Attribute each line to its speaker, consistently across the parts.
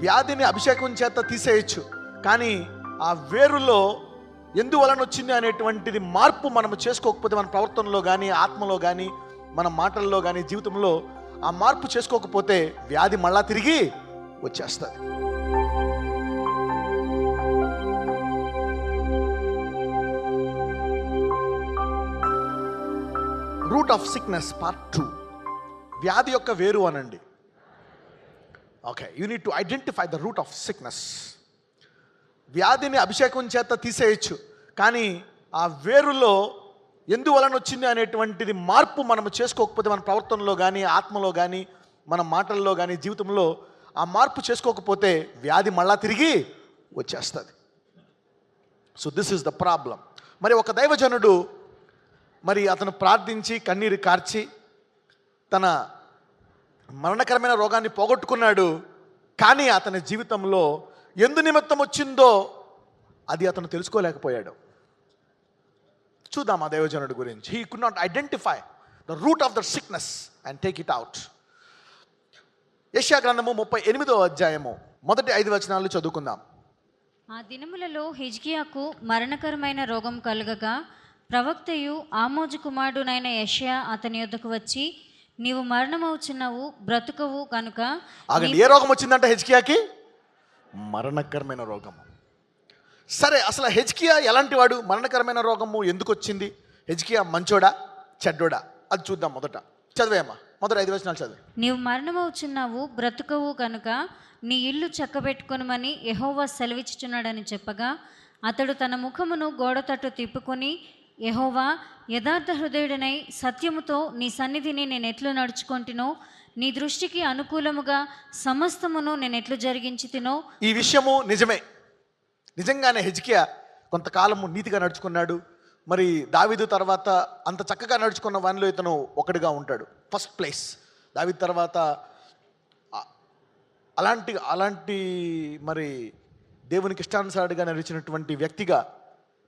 Speaker 1: వ్యాధిని అభిషేకం చేత తీసేయచ్చు, కానీ ఆ వేరులో ఎందువలన వచ్చింది అనేటువంటిది మార్పు మనము చేసుకోకపోతే, మన ప్రవర్తనలో కానీ, ఆత్మలో కానీ, మన మాటల్లో కానీ, జీవితంలో ఆ మార్పు చేసుకోకపోతే వ్యాధి మళ్ళా తిరిగి వచ్చేస్తుంది. Root of sickness part 2. వ్యాధి యొక్క వేరు అనండి. Okay, you need to identify the root of sickness. వ్యాధిని అభిషేకం చేత తీసేయచ్చు, కానీ ఆ వేరులో ఎందువలన వచ్చింది అనేటువంటిది మార్పు మనము చేసుకోకపోతే, మన ప్రవర్తనలో కానీ, ఆత్మలో కానీ, మన మాటల్లో కానీ, జీవితంలో ఆ మార్పు చేసుకోకపోతే వ్యాధి మళ్ళా తిరిగి వచ్చేస్తుంది. So this is the problem. మరి ఒక దైవజనుడు మరి అతను ప్రార్థించి కన్నీరు కార్చి తన మరణకరమైన రోగాన్ని పోగొట్టుకున్నాడు. కానీ అతని జీవితంలో ఎందు నిమిత్తం వచ్చిందో అది అతను తెలుసుకోలేకపోయాడు. చూద్దాం ఆ దైవజనుడి గురించి. He could not identify the root of the sickness and take it out. యెషయా గ్రంథము 38వ అధ్యాయము మొదటి 5 వచనాలు చదువుకుందాం.
Speaker 2: ఆ దినములలో హిజ్కియాకు మరణకరమైన రోగం కలుగగా ప్రవక్తయు ఆమోజు కుమారుడునైన యెషయా అతని యొద్దకు వచ్చి, నీవు మరణమవుచున్నావు, బ్రతుకవు కనుక.
Speaker 1: ఏ రోగం వచ్చిందంట హిజ్కియాకి? మరణకరమైన రోగము. సరే, అసలు హిజ్కియా ఎలాంటి వాడు? మరణకరమైన రోగము ఎందుకు వచ్చింది? హిజ్కియా మంచోడా చెడ్డోడా? అది చూద్దాం. మొదట చదివేమ్మా, మొదటి 5 వచనాలు చదివి.
Speaker 2: నీవు మరణమవుచున్నావు, బ్రతుకవు కనుక నీ ఇల్లు చక్కబెట్టుకొనుమని యెహోవా సెలవిచ్చుచున్నాడని చెప్పగా, అతడు తన ముఖమును గోడ తట్టు తిప్పుకొని, యెహోవా, యథార్థ హృదయుడనై సత్యముతో నీ సన్నిధిని నేను ఎట్లు నడుచుకొంటినో, నీ దృష్టికి అనుకూలముగా సమస్తమును నేను ఎట్లు జరిగించి తినో.
Speaker 1: ఈ విషయము నిజమే. నిజంగానే హిజ్కియా కొంతకాలము నీతిగా నడుచుకున్నాడు. మరి దావీదు తర్వాత అంత చక్కగా నడుచుకున్న వానిలో ఇతను ఒకటిగా ఉంటాడు. ఫస్ట్ ప్లేస్ దావీదు తర్వాత అలాంటి మరి దేవునికి ఇష్టానుసారిగా నడిచినటువంటి వ్యక్తిగా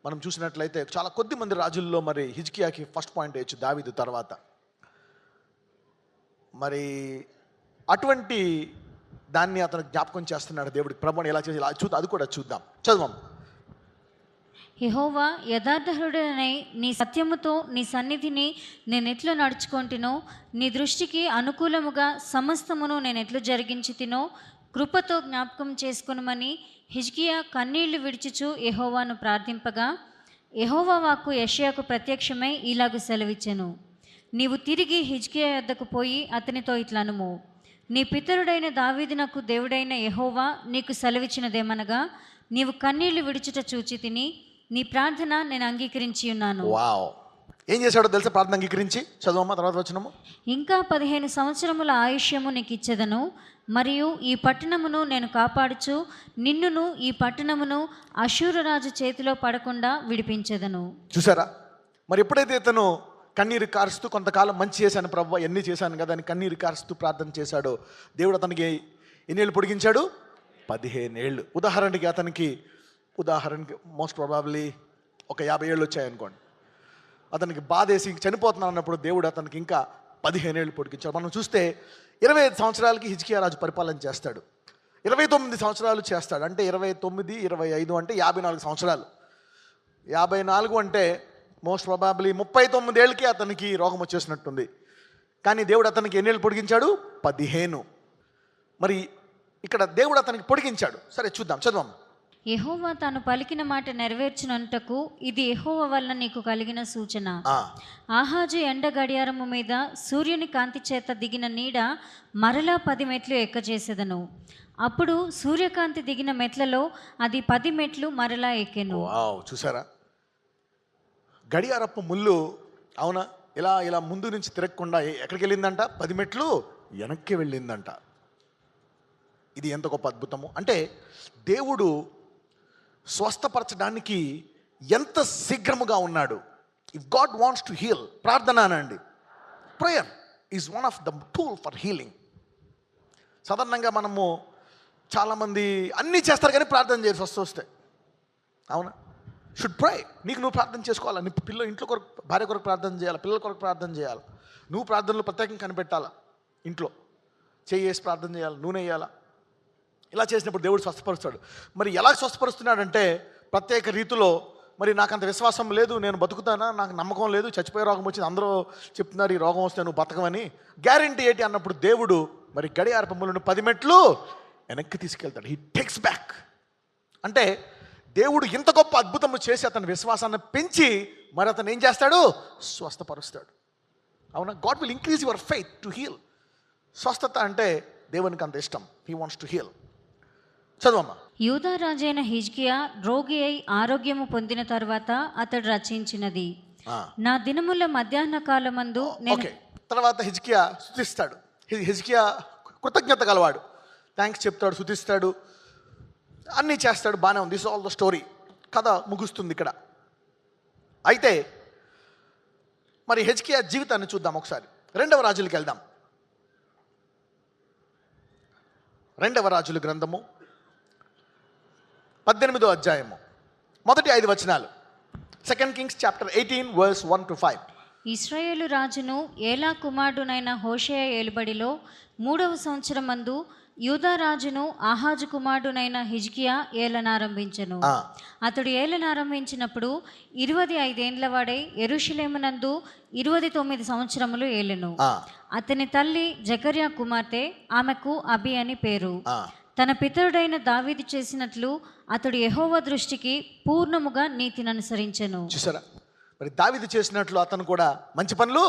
Speaker 1: మనం చూసినట్లయితే చాలా కొద్ది మంది రాజుల్లో మరి హిజ్కియాకి ఫస్ట్ పాయింట్ వేయచ్చు దావీదు తర్వాత. మరి అటువంటి దాన్ని అతను జ్ఞాపకం చేస్తున్నాడు దేవుడికి. ప్రభువుని ఎలా చేసి అది కూడా చూద్దాం. చదువు.
Speaker 2: యెహోవా, యథార్థ హృదయుడనై నీ సత్యముతో నీ సన్నిధిని నేను ఎట్లు నడుచుకొంటినో, నీ దృష్టికి అనుకూలముగా సమస్తమును నేను ఎట్లు జరిగించి తినో, కృపతో జ్ఞాపకం చేసుకొనుమని హిజ్కియా కన్నీళ్లు విడిచుచు యెహోవాను ప్రార్థింపగా, యెహోవా వాక్కు యెషయాకు ప్రత్యక్షమై ఇలాగు సెలవిచ్చెను, నీవు తిరిగి హిజ్కియా యొద్దకు పోయి అతనితో ఇట్లనుము, నీ పితరుడైన దావీదునకు దేవుడైన యెహోవా నీకు సెలవిచ్చినదేమనగా, నీవు కన్నీళ్లు విడుచుట చూచి తిని నీ ప్రార్థన నేను అంగీకరించి ఉన్నాను.
Speaker 1: వావ్, ఏం చేశాడో తెలుసా? ప్రార్థన అంగీకరించి. చదువమ్మా తర్వాత వచనము.
Speaker 2: ఇంకా 15 సంవత్సరముల ఆయుష్యము నీకు ఇచ్చేదను, మరియు ఈ పట్టణమును నేను కాపాడుచు నిన్నును ఈ పట్టణమును అష్షూరు రాజు చేతిలో పడకుండా విడిపించెదను.
Speaker 1: చూసారా? మరి ఎప్పుడైతే ఇతను కన్నీరు కారుస్తూ కొంతకాలం మంచి చేశాను ప్రభువా, ఎన్ని చేశాను కదా అని కన్నీరు కారుస్తూ ప్రార్థన చేశాడో, దేవుడు అతనికి ఎన్ని ఏళ్ళు పొడిగించాడు? 15 ఏళ్ళు. ఉదాహరణకి మోస్ట్ ప్రాబబ్లీ ఒక 50 ఏళ్ళు వచ్చాయనుకోండి. అతనికి బాధేసి చనిపోతున్నాను అన్నప్పుడు దేవుడు అతనికి ఇంకా 15 ఏళ్ళు పొడిగించాడు. మనం చూస్తే 25 సంవత్సరాలకి హిజ్కియా రాజు పరిపాలన చేస్తాడు. 29 సంవత్సరాలు చేస్తాడు. అంటే 29, 25 అంటే 54 సంవత్సరాలు. 54 అంటే మోస్ట్ ప్రాబబ్లీ 39 ఏళ్ళకి అతనికి రోగం వచ్చేసినట్టుంది. కానీ దేవుడు అతనికి ఎన్ని ఏళ్ళు పొడిగించాడు? 15. మరి ఇక్కడ దేవుడు అతనికి పొడిగించాడు. సరే చూద్దాం, చదవం.
Speaker 2: యెహోవా తాను పలికిన మాట నెరవేర్చినంతకు ఇది యెహోవా వలన నీకు కలిగిన సూచన. ఆహాజు ఎండ గడియారము మీద సూర్యుని కాంతి చేత దిగిన నీడ మరలా 10 మెట్లు ఎక్కచేసేదను. అప్పుడు సూర్యకాంతి దిగిన మెట్లలో అది 10 మెట్లు మరలా ఎక్కెను.
Speaker 1: చూసారా? గడియారపు ముళ్ళు అవునా ఇలా ముందు నుంచి తిరగకుండా ఎక్కడికి వెళ్ళిందంట? 10 మెట్లు వెనక్కి వెళ్ళిందంట. ఇది ఎంత గొప్ప అద్భుతము! అంటే దేవుడు స్వస్థపరచడానికి ఎంత శీఘ్రముగా ఉన్నాడు. If God wants to heal, ప్రార్థన అనండి. Prayer is one of the tool for healing. సాధారణంగా మనము చాలామంది అన్నీ చేస్తారు కానీ ప్రార్థన చేసి వస్తే అవునా? షుడ్ ప్రే. నీకు నువ్వు ప్రార్థన చేసుకోవాలి. నీ ఇంట్లో కొరకు, భార్య కొరకు ప్రార్థన చేయాలి, పిల్లల కొరకు ప్రార్థన చేయాలి. నువ్వు ప్రార్థనలు ప్రత్యేకంగా కనిపెట్టాలా. ఇంట్లో చేసి ప్రార్థన చేయాలి, నూనె వేయాలా. ఇలా చేసినప్పుడు దేవుడు స్వస్థపరుస్తాడు. మరి ఎలా స్వస్థపరుస్తున్నాడంటే ప్రత్యేక రీతిలో. మరి నాకు అంత విశ్వాసం లేదు, నేను బతుకుతానా, నాకు నమ్మకం లేదు, చచ్చిపోయే రోగం వచ్చింది, అందరూ చెప్తున్నారు ఈ రోగం వస్తే నువ్వు బతకమని, గ్యారంటీ ఏంటి అన్నప్పుడు దేవుడు మరి గడియారపు మూలను 10 మెట్లు వెనక్కి తీసుకెళ్తాడు. He takes back. అంటే దేవుడు ఇంత గొప్ప అద్భుతము చేసి అతని విశ్వాసాన్ని పెంచి మరి అతను ఏం చేస్తాడు, స్వస్థపరుస్తాడు. అవునా? God will increase your faith to heal. స్వస్థత అంటే దేవునికి అంత ఇష్టం. He wants to heal. చదవమ్మా.
Speaker 2: యూదా రాజైన హిజ్కియా రోగి అయి ఆరోగ్యము పొందిన తర్వాత అతడు రచించినది. నా దినముల మధ్యాహ్న కాలమందు
Speaker 1: ఓకే. తర్వాత హిజ్కియా స్తుతిస్తాడు. హిజ్కియా కృతజ్ఞత గలవాడు. థ్యాంక్స్ చెప్తాడు, స్తుతిస్తాడు, అన్నీ చేస్తాడు. బాగానే ఉంది. This all the story. కథ ముగుస్తుంది ఇక్కడ. అయితే మరి హిజ్కియా జీవితాన్ని చూద్దాం ఒకసారి. 2వ రాజులకు వెళ్దాం. 2వ రాజుల గ్రంథము 18వ అధ్యాయము మొదటి 5 వచనాలు. 2 కింగ్స్ చాప్టర్ 18 వర్స్ 1 to 5.
Speaker 2: ఇశ్రాయేలు రాజును ఏలా కుమారుడునైన హోషేయ ఏలుబడిలో 3వ సంవత్సరమందు యూదా రాజును ఆహాజు కుమారుడునైన హిజ్కియా ఏలనారంభించెను. అతడు ఏలనారంభించినప్పుడు 25 ఏండ్ల వాడై యెరూషలేమునందు 29 సంవత్సరములు ఏలెను. అతని తల్లి జకర్యా కుమార్తె, ఆమెకు అబి అని పేరు. తన పితరుడైన దావీదు చేసినట్లు అతడు యెహోవా దృష్టికి పూర్ణముగా నీతిని అనుసరించెను.
Speaker 1: చూసారా? మరి దావీదు చేసినట్లు అతను కూడా మంచి పనులు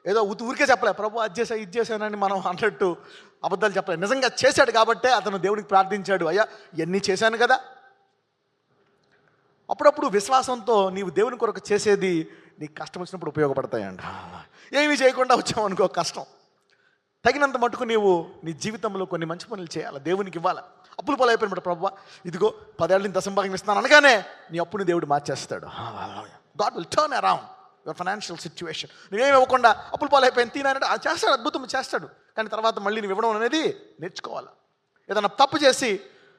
Speaker 1: ఏదో ఊరికే చెప్పలే, ప్రభు అది చేసా ఇది చేశానని మనం అన్నట్టు అబద్ధాలు చెప్పలే. నిజంగా చేశాడు కాబట్టే అతను దేవుడికి ప్రార్థించాడు, అయ్యా ఇవన్నీ చేశాను కదా. అప్పుడప్పుడు విశ్వాసంతో నీవు దేవుని కొరకు చేసేది నీకు కష్టం వచ్చినప్పుడు ఉపయోగపడతాయంట. ఏమీ చేయకుండా వచ్చావు అనుకో, కష్టం. తగినంత మటుకు నీవు నీ జీవితంలో కొన్ని మంచి పనులు చేయాలి, దేవునికి ఇవ్వాలి. అప్పులు పాలు అయిపోయినప్పుడు ప్రభు ఇదిగో 10 ఏళ్ళ నుంచి దశంభాగం ఇస్తున్నాను అనగానే నీ అప్పుని దేవుడు మార్చేస్తాడు. God will turn around your financial situation. నువ్వేమి ఇవ్వకుండా అప్పులు పాలు అయిపోయిన తినానంటే అది చేస్తాడు, అద్భుతం చేస్తాడు. కానీ తర్వాత మళ్ళీ నువ్వు ఇవ్వడం అనేది నేర్చుకోవాలి. ఏదైనా తప్పు చేసి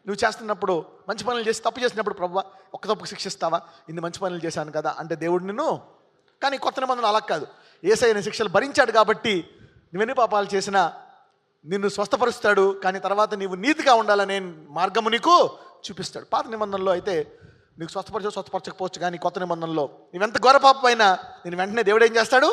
Speaker 1: నువ్వు చేస్తున్నప్పుడు, మంచి పనులు చేసి తప్పు చేసినప్పుడు ప్రభు ఒక్క తప్పుకు శిక్షిస్తావా, ఇన్ని మంచి పనులు చేశాను కదా అంటే దేవుడు నిన్ను. కానీ కొత్త నిబంధనలు అలా కాదు. యేసయ్య శిక్షలు భరించాడు కాబట్టి నువ్వెన్ని పాపాలు చేసినా నిన్ను స్వస్థపరుస్తాడు. కానీ తర్వాత నీవు నీతిగా ఉండాలనే మార్గము నీకు చూపిస్తాడు. పాత నిబంధనలో అయితే నీకు స్వస్థపరచకపోవచ్చు, కానీ కొత్త నిబంధనలో నువ్వెంత ఘోర పాపం అయినా నేను వెంటనే దేవుడు ఏం చేస్తాడు,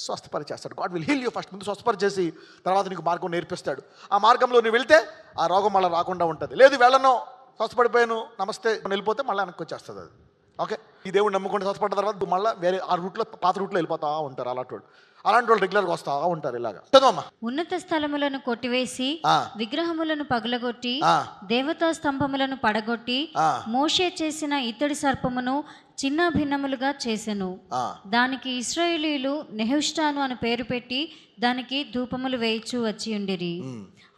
Speaker 1: స్వస్థపరిచేస్తాడు. God will heal you first. ముందు స్వస్థపరిచేసి తర్వాత నీకు మార్గం నేర్పిస్తాడు. ఆ మార్గంలో నువ్వు వెళ్తే ఆ రోగం మళ్ళీ రాకుండా ఉంటుంది. లేదు వెళ్ళను, స్వస్థపడిపోయాను, నమస్తే వెళ్ళిపోతే మళ్ళీ వెనక్కి వచ్చేస్తుంది అది. ఓకే, ఈ దేవుడు నమ్ముకుంటే స్వస్థపడిన తర్వాత మళ్ళీ వేరే ఆ రూట్లో, పాత రూట్లో వెళ్ళిపోతా ఉంటారు. అలాంటి వాళ్ళు రెగ్యులర్గా వస్తూ ఉంటారు. ఇలాగా చదవమ్మా.
Speaker 2: ఉన్నత స్థలములను కొట్టివేసి విగ్రహములను పగలగొట్టి దేవతా స్తంభములను పడగొట్టి మోషే చేసిన ఇత్తడి సర్పమును చిన్న భిన్నములుగా చేసెను. దానికి ఇశ్రాయేలీయులు నెహుష్టాను అని పేరు పెట్టి దానికి ధూపములు వేయిచూ వచ్చి ఉండిరి.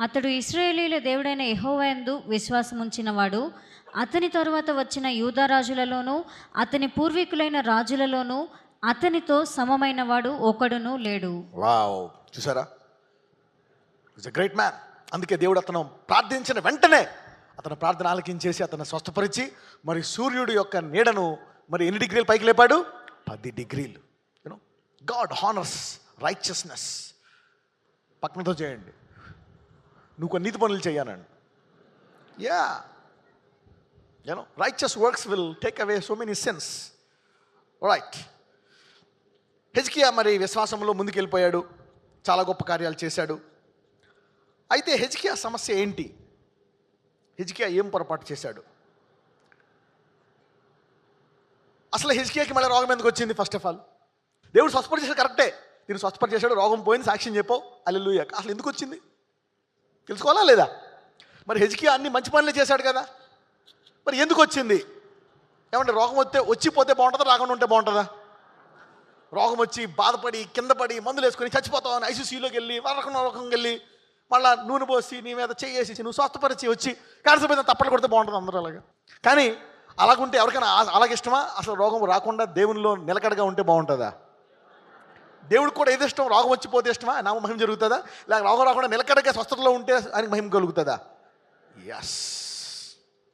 Speaker 2: అతడు ఇశ్రాయేలీయుల దేవుడైన యెహోవా యందు విశ్వాసముంచినవాడు. అతని తరువాత వచ్చిన యూదా రాజులలోనూ అతని పూర్వీకులైన రాజులలోనూ అతనితో సమమైన వాడు ఒకడును లేడు.
Speaker 1: వావ్, చూసారా? Is a great man. అందుకే దేవుడు అతను ప్రార్థించిన వెంటనే అతను ప్రార్థన ఆలకించేసి అతను స్వస్థపరిచి మరి సూర్యుడు యొక్క నీడను మరి ఎన్ని డిగ్రీలు పైకి లేపాడు? 10 డిగ్రీలు. You know, God honours righteousness. పక్కనతో చేయండి, నువ్వు కొన్ని నీతి పనులు చేయాలండి. Yeah, you know, righteous works will take away so many sins. Right. హిజ్కియా మరి విశ్వాసంలో ముందుకెళ్ళిపోయాడు, చాలా గొప్ప కార్యాలు చేశాడు. అయితే హిజ్కియా సమస్య ఏంటి? హిజ్కియా ఏం పొరపాటు చేశాడు? అసలు హిజ్కియాకి మళ్ళీ రోగం ఎందుకు వచ్చింది? ఫస్ట్ ఆఫ్ ఆల్ దేవుడు స్వస్థపరి చేశాడు, కరెక్టే. నేను స్వస్థపరి చేశాడు, రోగం పోయింది, సాక్ష్యం చెప్పావు, హల్లెలూయా. అసలు ఎందుకు వచ్చింది తెలుసుకోవాలా లేదా? మరి హిజ్కియా అన్ని మంచి పనులే చేశాడు కదా, మరి ఎందుకు వచ్చింది? ఏమంటే రోగం వచ్చిపోతే బాగుంటుందా, రాకుండా ఉంటే బాగుంటుందా? రోగం వచ్చి బాధపడి కింద పడి మందులు వేసుకొని చచ్చిపోతావు అని ఐసీసీలోకి వెళ్ళి రకంగా వెళ్ళి మళ్ళీ నూనె పోసి నీ మీద చేసి నువ్వు స్వస్థపరిచి వచ్చి క్యాన్సర్ మీద తప్పలు కొడితే బాగుంటుంది అందరూ అలాగా. కానీ అలాగుంటే ఎవరికైనా అలాగే ఇష్టమా? అసలు రోగం రాకుండా దేవునిలో నిలకడగా ఉంటే బాగుంటుందా? దేవుడికి కూడా ఏది ఇష్టం? రోగం వచ్చిపోతే ఇష్టమా? నామ మహిమ జరుగుతుందా? లేక రోగం రాకుండా నిలకడగా స్వస్థతలో ఉంటే ఆయనకి మహిమ కలుగుతుందా? Yes.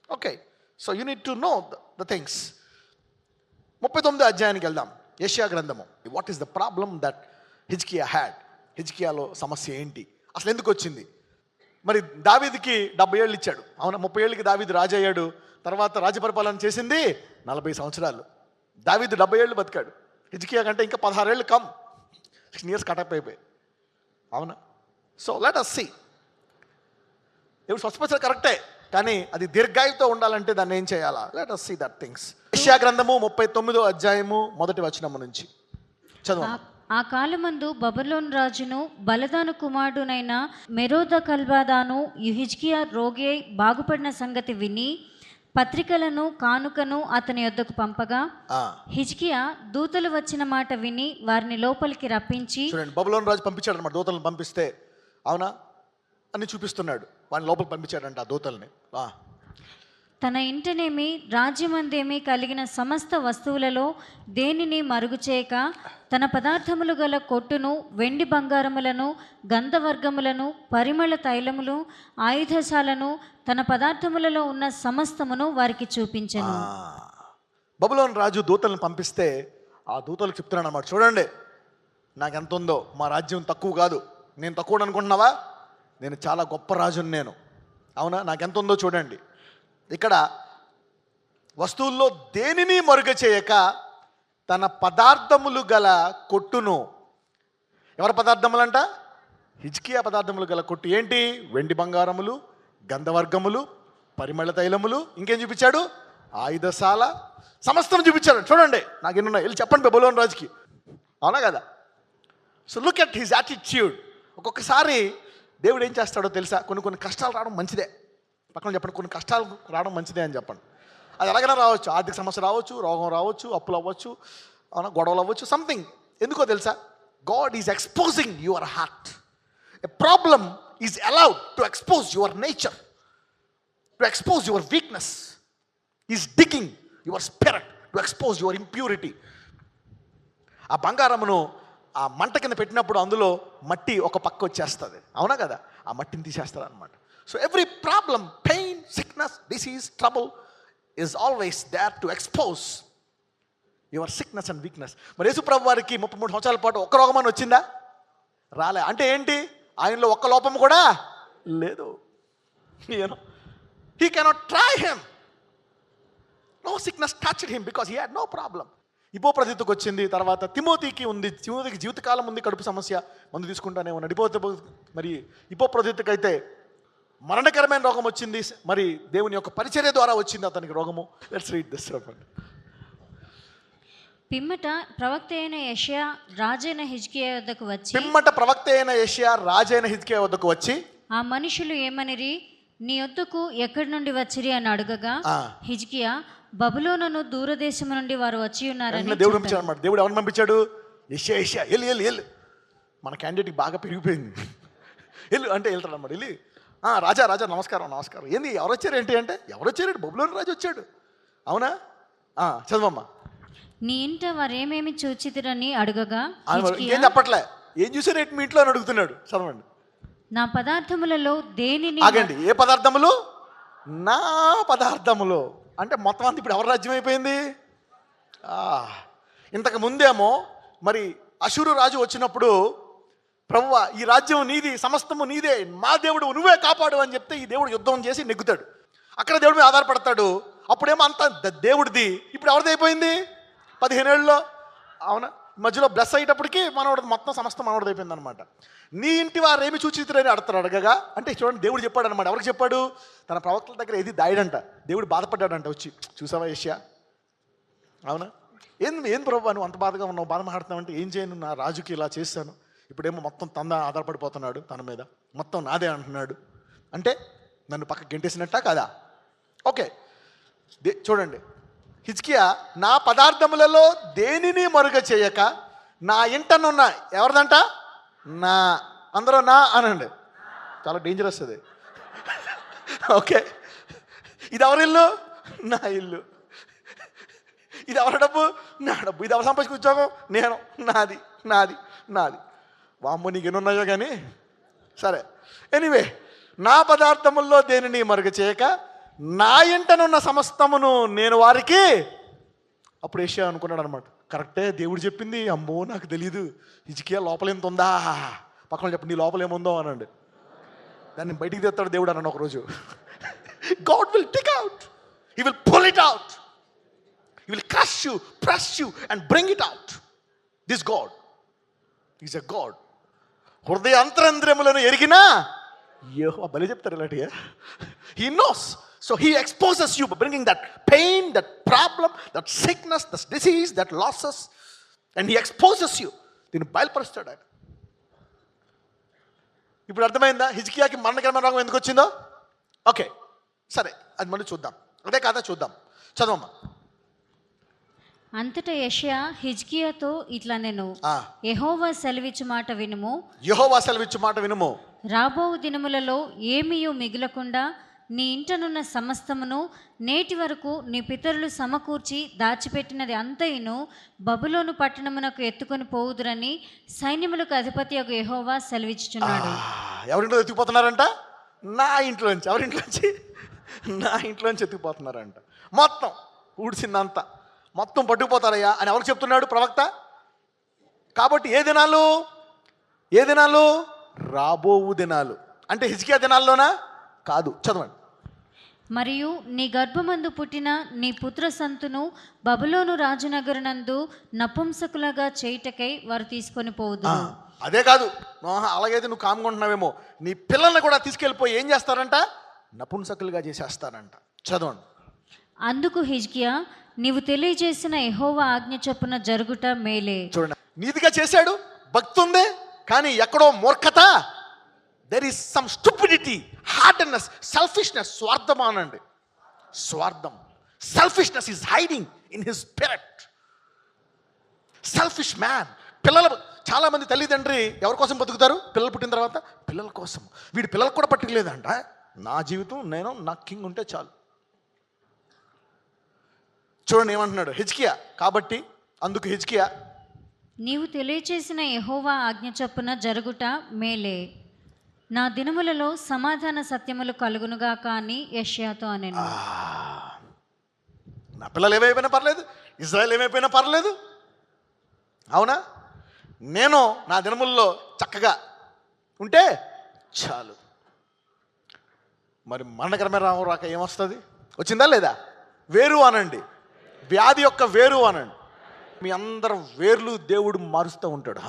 Speaker 1: Okay, so you need to know the things. 39వ అధ్యాయానికి వెళ్దాం. యెషయా గ్రంథము. What is the problem that హిజ్కియా హ్యాడ్? హిజ్కియాలో సమస్య ఏంటి? అసలు ఎందుకు వచ్చింది? మరి దావీదుకి 70 ఏళ్ళు ఇచ్చాడు. అవునా, 30 ఏళ్ళకి దావీదు రాజు అయ్యాడు. తర్వాత రాజ్యపరిపాలన చేసింది 40 సంవత్సరాలు. దావీదు 70 ఏళ్ళు బతికాడు. హిజ్కియా కంటే ఇంకా 16 ఏళ్ళు కమ్, 16 ఇయర్స్ కటప్ అయిపోయాయి. అవునా, సో లెట్ us see. దేవుడు స్వస్థపరిచారు కరెక్టే, కానీ అది దీర్ఘాయుతో ఉండాలంటే దాన్ని ఏం చేయాలా? Let us see that things. యెషయా గ్రంథము 39వ అధ్యాయము 1వ వచనం నుంచి చదువు.
Speaker 2: ఆ కాలమందు బబులోను రాజును బలదాను కుమారుడునైన మెరోదకల్బాదాను హిజ్కియా రోగి అయి బాగుపడిన సంగతి విని పత్రికలను కానుకను అతని యొద్దకు పంపగా హిజ్కియా దూతలు వచ్చిన మాట విని వారిని లోపలికి రప్పించి,
Speaker 1: చూడండి, బబులోను రాజు పంపించాడు అనమాట దూతలను పంపిస్తే. అవునా అని చూపిస్తున్నాడు, వాడిని లోపలికి పంపించాడంట ఆ దూతల్ని.
Speaker 2: తన ఇంటనేమి రాజ్యమందేమి కలిగిన సమస్త వస్తువులలో దేనిని మరుగు చేయక తన పదార్థములు గల కొట్టును, వెండి బంగారములను, గంధవర్గములను, పరిమళ తైలములు, ఆయుధశాలను, తన పదార్థములలో ఉన్న సమస్తమును వారికి చూపించెను.
Speaker 1: బబులోను రాజు దూతలను పంపిస్తే ఆ దూతలకు చెప్తున్నాడు అన్నమాట, చూడండి నాకు ఎంత ఉందో, మా రాజ్యం తక్కువ కాదు. నేను తక్కువ అనుకుంటున్నావా? నేను చాలా గొప్ప రాజుని నేను. అవునా, నాకెంత ఉందో చూడండి. ఇక్కడ వస్తువుల్లో దేనిని మరుగ చేయక తన పదార్థములు గల కొట్టును, ఎవరి పదార్థములంట? హిజ్కియా పదార్థములు గల కొట్టు. ఏంటి? వెండి బంగారములు, గంధవర్గములు, పరిమళ తైలములు, ఇంకేం చూపించాడు? ఆయుధశాల, సమస్తం చూపించాడు. చూడండి నాకు ఎన్నున్నాయి, వెళ్ళి చెప్పండి బబులోను రాజుకి. అవునా కదా? So look at his attitude. ఒక్కొక్కసారి దేవుడు ఏం చేస్తాడో తెలుసా? కొన్ని కష్టాలు రావడం మంచిదే. పక్కన చెప్పండి, కొన్ని కష్టాలు రావడం మంచిదే అని చెప్పండి. అది ఎలాగైనా రావచ్చు, ఆర్థిక సమస్య రావచ్చు, రోగం రావచ్చు, అప్పులు అవ్వచ్చు, అవునా, గొడవలు అవ్వచ్చు, సంథింగ్. ఎందుకో తెలుసా? God is exposing your heart. A problem is allowed to expose your nature, to expose your weakness. Is digging your spirit to expose your impurity. ఆ బంగారమును ఆ మంట కింద పెట్టినప్పుడు అందులో మట్టి ఒక పక్క వచ్చేస్తుంది. అవునా కదా? ఆ మట్టిని తీసేస్తారు అనమాట. So every problem, pain, sickness, disease, trouble is always there to expose your sickness and weakness. మరి యేసుప్రభు వారికి 33 సంవత్సరాల పాటు ఒక్క రోగమని వచ్చిందా? రాలే. అంటే ఏంటి? ఆయనలో ఒక్క లోపం కూడా లేదు. He cannot try him. No sickness touched him because he had no problem. హిపోప్రదిత్తుకు వచ్చింది, తర్వాత తిమోతికి ఉంది. తిమోతికి జీవితకాలం ఉంది కడుపు సమస్య, మందు తీసుకుంటానే ఉన్నాడు. మరి హిపోప్రదిత్తుకు అయితే మరణకరమైన రోగం వచ్చింది. మరి దేవుని యొక్క పరిచర్య ద్వారా వచ్చింది అతనికి రోగము. Let's read this.
Speaker 2: పిమ్మట ప్రవక్త అయిన యెషయా రాజైన హిజ్కియా వద్దకు వచ్చి, ఆ మనుషులు ఏమనిరి? నీ వద్దకు ఎక్కడి నుండి వచ్చిరి అని అడగగా హిజ్కియా, బబులోనును దూరదేశం నుండి వారు వచ్చి ఉన్నారని
Speaker 1: దేవుడు పంపించాడు అన్నమాట. దేవుడు ఎవరిని పంపించాడు? యెషయా. ఎల్లు మన క్యాండిడేట్కి బాగా పెరిగిపోయింది. ఎల్లు అంటే వెళ్తాడు అన్నమాట. వెళ్ళి రాజా నమస్కారం. ఏంది, ఎవరు వచ్చారు ఏంటి అంటే, ఎవరు వచ్చారు? బబులోను రాజు వచ్చాడు. అవునా? చదవమ్మా.
Speaker 2: నీ ఇంట వారేమేమి చూచితిరని అడగగా
Speaker 1: ఏం చెప్పట్లే, ఏం చూసారు ఏంటి మీ ఇంట్లో అని అడుగుతున్నాడు. చదవండి.
Speaker 2: నా పదార్థములలో దేనిని.
Speaker 1: ఆగండి, ఏ పదార్థములు? నా పదార్థములు అంటే మొత్తం అంతా ఇప్పుడు ఎవరి రాజ్యం అయిపోయింది? ఇంతకు ముందేమో మరి అషూరు రాజు వచ్చినప్పుడు, ప్రభువా ఈ రాజ్యం నీది, సమస్తము నీదే, మా దేవుడు నువ్వే కాపాడు అని చెప్తే ఈ దేవుడు యుద్ధం చేసి నెగ్గుతాడు. అక్కడ దేవుడి మీద ఆధారపడతాడు. అప్పుడేమో అంత దేవుడిది, ఇప్పుడు ఎవరిది అయిపోయింది? 15 ఏళ్ళలో. అవునా? మధ్యలో బ్లెస్ అయ్యేటప్పటికి మనవాడు మొత్తం సమస్తం మనవాడిది అయిపోయింది అనమాట. నీ ఇంటి వారు ఏమి చూచితురని అడగగా, అంటే చూడండి దేవుడు చెప్పాడు అనమాట. ఎవరికి చెప్పాడు? తన ప్రవక్తల దగ్గర ఏది దాయడంట. దేవుడు బాధపడ్డాడంట వచ్చి, చూసావా యెషయా? అవునా? ఏం ప్రభు నువ్వు అంత బాధగా ఉన్నావు, బాధ మాట్లాడుతున్నావు అంటే, ఏం చేయను, నా రాజుకి ఇలా చేశాను, ఇప్పుడేమో మొత్తం తన ఆధారపడిపోతున్నాడు, తన మీద మొత్తం నాదే అంటున్నాడు అంటే నన్ను పక్కకి గెంటేసినట్టా కాదా? ఓకే, చూడండి, హిజ్కియా నా పదార్థములలో దేనిని మరుగ చేయక నా ఇంటనున్న, ఎవరిదంట? నా, అందరూ నా అనండి, చాలా డేంజరస్ అది. ఓకే, ఇది ఎవరి ఇల్లు? నా ఇల్లు. ఇది ఎవరి డబ్బు? నా డబ్బు. ఇది ఎవరు సంపాదించుకు ఉద్యోగం? నేను. నాది. వామ్మో నీకు ఎన్ని ఉన్నాయో కానీ సరే. ఎనీవే, నా పదార్థముల్లో దేనిని మరుగ చేయక నా ఇంటనున్న సమస్తమును నేను వారికి. అప్పుడు యెషయా అనుకున్నాడు అనమాట, కరెక్టే దేవుడు చెప్పింది. అమ్మో నాకు తెలియదు, హిజ్కియా లోపల ఎంత ఉందా? పక్కన చెప్పండి, నీ లోపల ఏముందో అనండి. దాన్ని బయటికి తెస్తాడు దేవుడు అన్నాను ఒకరోజు. God will take out, he will pull it out, he will crush you, press you and bring it out. This God is a God. హృదయ అంతరంద్రములను ఎరిగినా యెహోవా బలి చెప్తారు ఇలాంటిగా. He knows. So he exposes you bringing that pain, that problem, that sickness, that disease, that losses, and he exposes you. దీన్ని బయలుపరుస్తాడు ఆయన. ఇప్పుడు అర్థమైందా హిజ్కియాకి మరణకరమైన రోగం ఎందుకు వచ్చిందో? ఓకే, సరే, అది మళ్ళీ చూద్దాం. అదే కాదా చూద్దాం, చదవమ్మా.
Speaker 2: అంతటా యెషయా హిజ్కియాతో ఇట్లా నేను యెహోవా సెలవిచ్చు మాట వినుము,
Speaker 1: యెహోవా సెలవిచ్చు మాట వినుము.
Speaker 2: రాబో దినములలో ఏమీయు మిగులకుండా నీ ఇంటనున్న సమస్తమును నేటి వరకు నీ పితరులు సమకూర్చి దాచిపెట్టినది అంతయును బబులోను పట్టణమునకు ఎత్తుకొని పోవుదురని సైన్యములకు అధిపతి యొక్క యెహోవా సెలవిచ్చుచున్నాడు.
Speaker 1: ఎవరింట్లో ఎత్తుకుపోతున్నారంట? నా ఇంట్లోంచి. ఎవరింట్లోంచి? నా ఇంట్లోంచి ఎత్తుకుపోతున్నారంట. మొత్తం ఊడ్చిందంతా మొత్తం పట్టుకుపోతారయ్యా అని ఎవరికి చెప్తున్నాడు ప్రవక్త? కాబట్టి ఏ దినాలు? ఏ దినాలు? రాబోవు దినాలు. అంటే హిజ్కియా దినాల్లోనా? కాదు, చదవండి.
Speaker 2: మరియు నీ గర్భమందు పుట్టిన నీ పుత్ర సంతును బబులోను రాజనగరునందు నపుంసకులుగా చేయుటకై వారు తీసుకొని పోవుదు.
Speaker 1: అదే కాదు, అలాగైతే నువ్వు కామ్కుంటున్నావేమో. నీ పిల్లల్ని కూడా తీసుకెళ్ళిపోయి ఏం చేస్తారంట? నపుంసకులుగా చేసేస్తారంట. చదవండి.
Speaker 2: అందుకు హిజ్కియా, నీవు తెలియజేసిన యెహోవా ఆజ్ఞ చొప్పున జరుగుట మేలే.
Speaker 1: చూడండి, నీతిగా చేశాడు, భక్తి ఉంది, కానీ ఎక్కడో మూర్ఖత, there is some stupidity, hardness, selfishness, స్వార్థం అనండి. స్వార్థం, selfishness is hiding in his spirit. Selfish man. పిల్లలు, చాలా మంది తల్లిదండ్రి ఎవరి కోసం బతుకుతారు? పిల్లలు పుట్టిన తర్వాత పిల్లల కోసం. వీడి పిల్లలకు కూడా పట్టుకోలేదంట. నా జీవితం నేను, నా కింగ్ ఉంటే చాలు. చూడండి ఏమంటున్నాడు హిజ్కియా. కాబట్టి అందుకు హిజ్కియా,
Speaker 2: నీవు తెలియచేసిన యెహోవా ఆజ్ఞ చొప్పున జరుగుట మేలే, నా దినములలో సమాధాన సత్యములు కలుగునుగా కానీ యెషయాతో అనెను.
Speaker 1: నా పిల్లలు ఏమైపోయినా పర్లేదు, ఇజ్రాయెల్ ఏమైపోయినా పర్లేదు, అవునా? నేను నా దినముల్లో చక్కగా ఉంటే చాలు. మరి మరణకరమైన రాము రాక ఏమొస్తుంది? వచ్చిందా లేదా? వేరు అనండి, వ్యాధి యొక్క వేరు అనండి. మీ అందరు వేర్లు దేవుడు మారుస్తూ ఉంటాడు.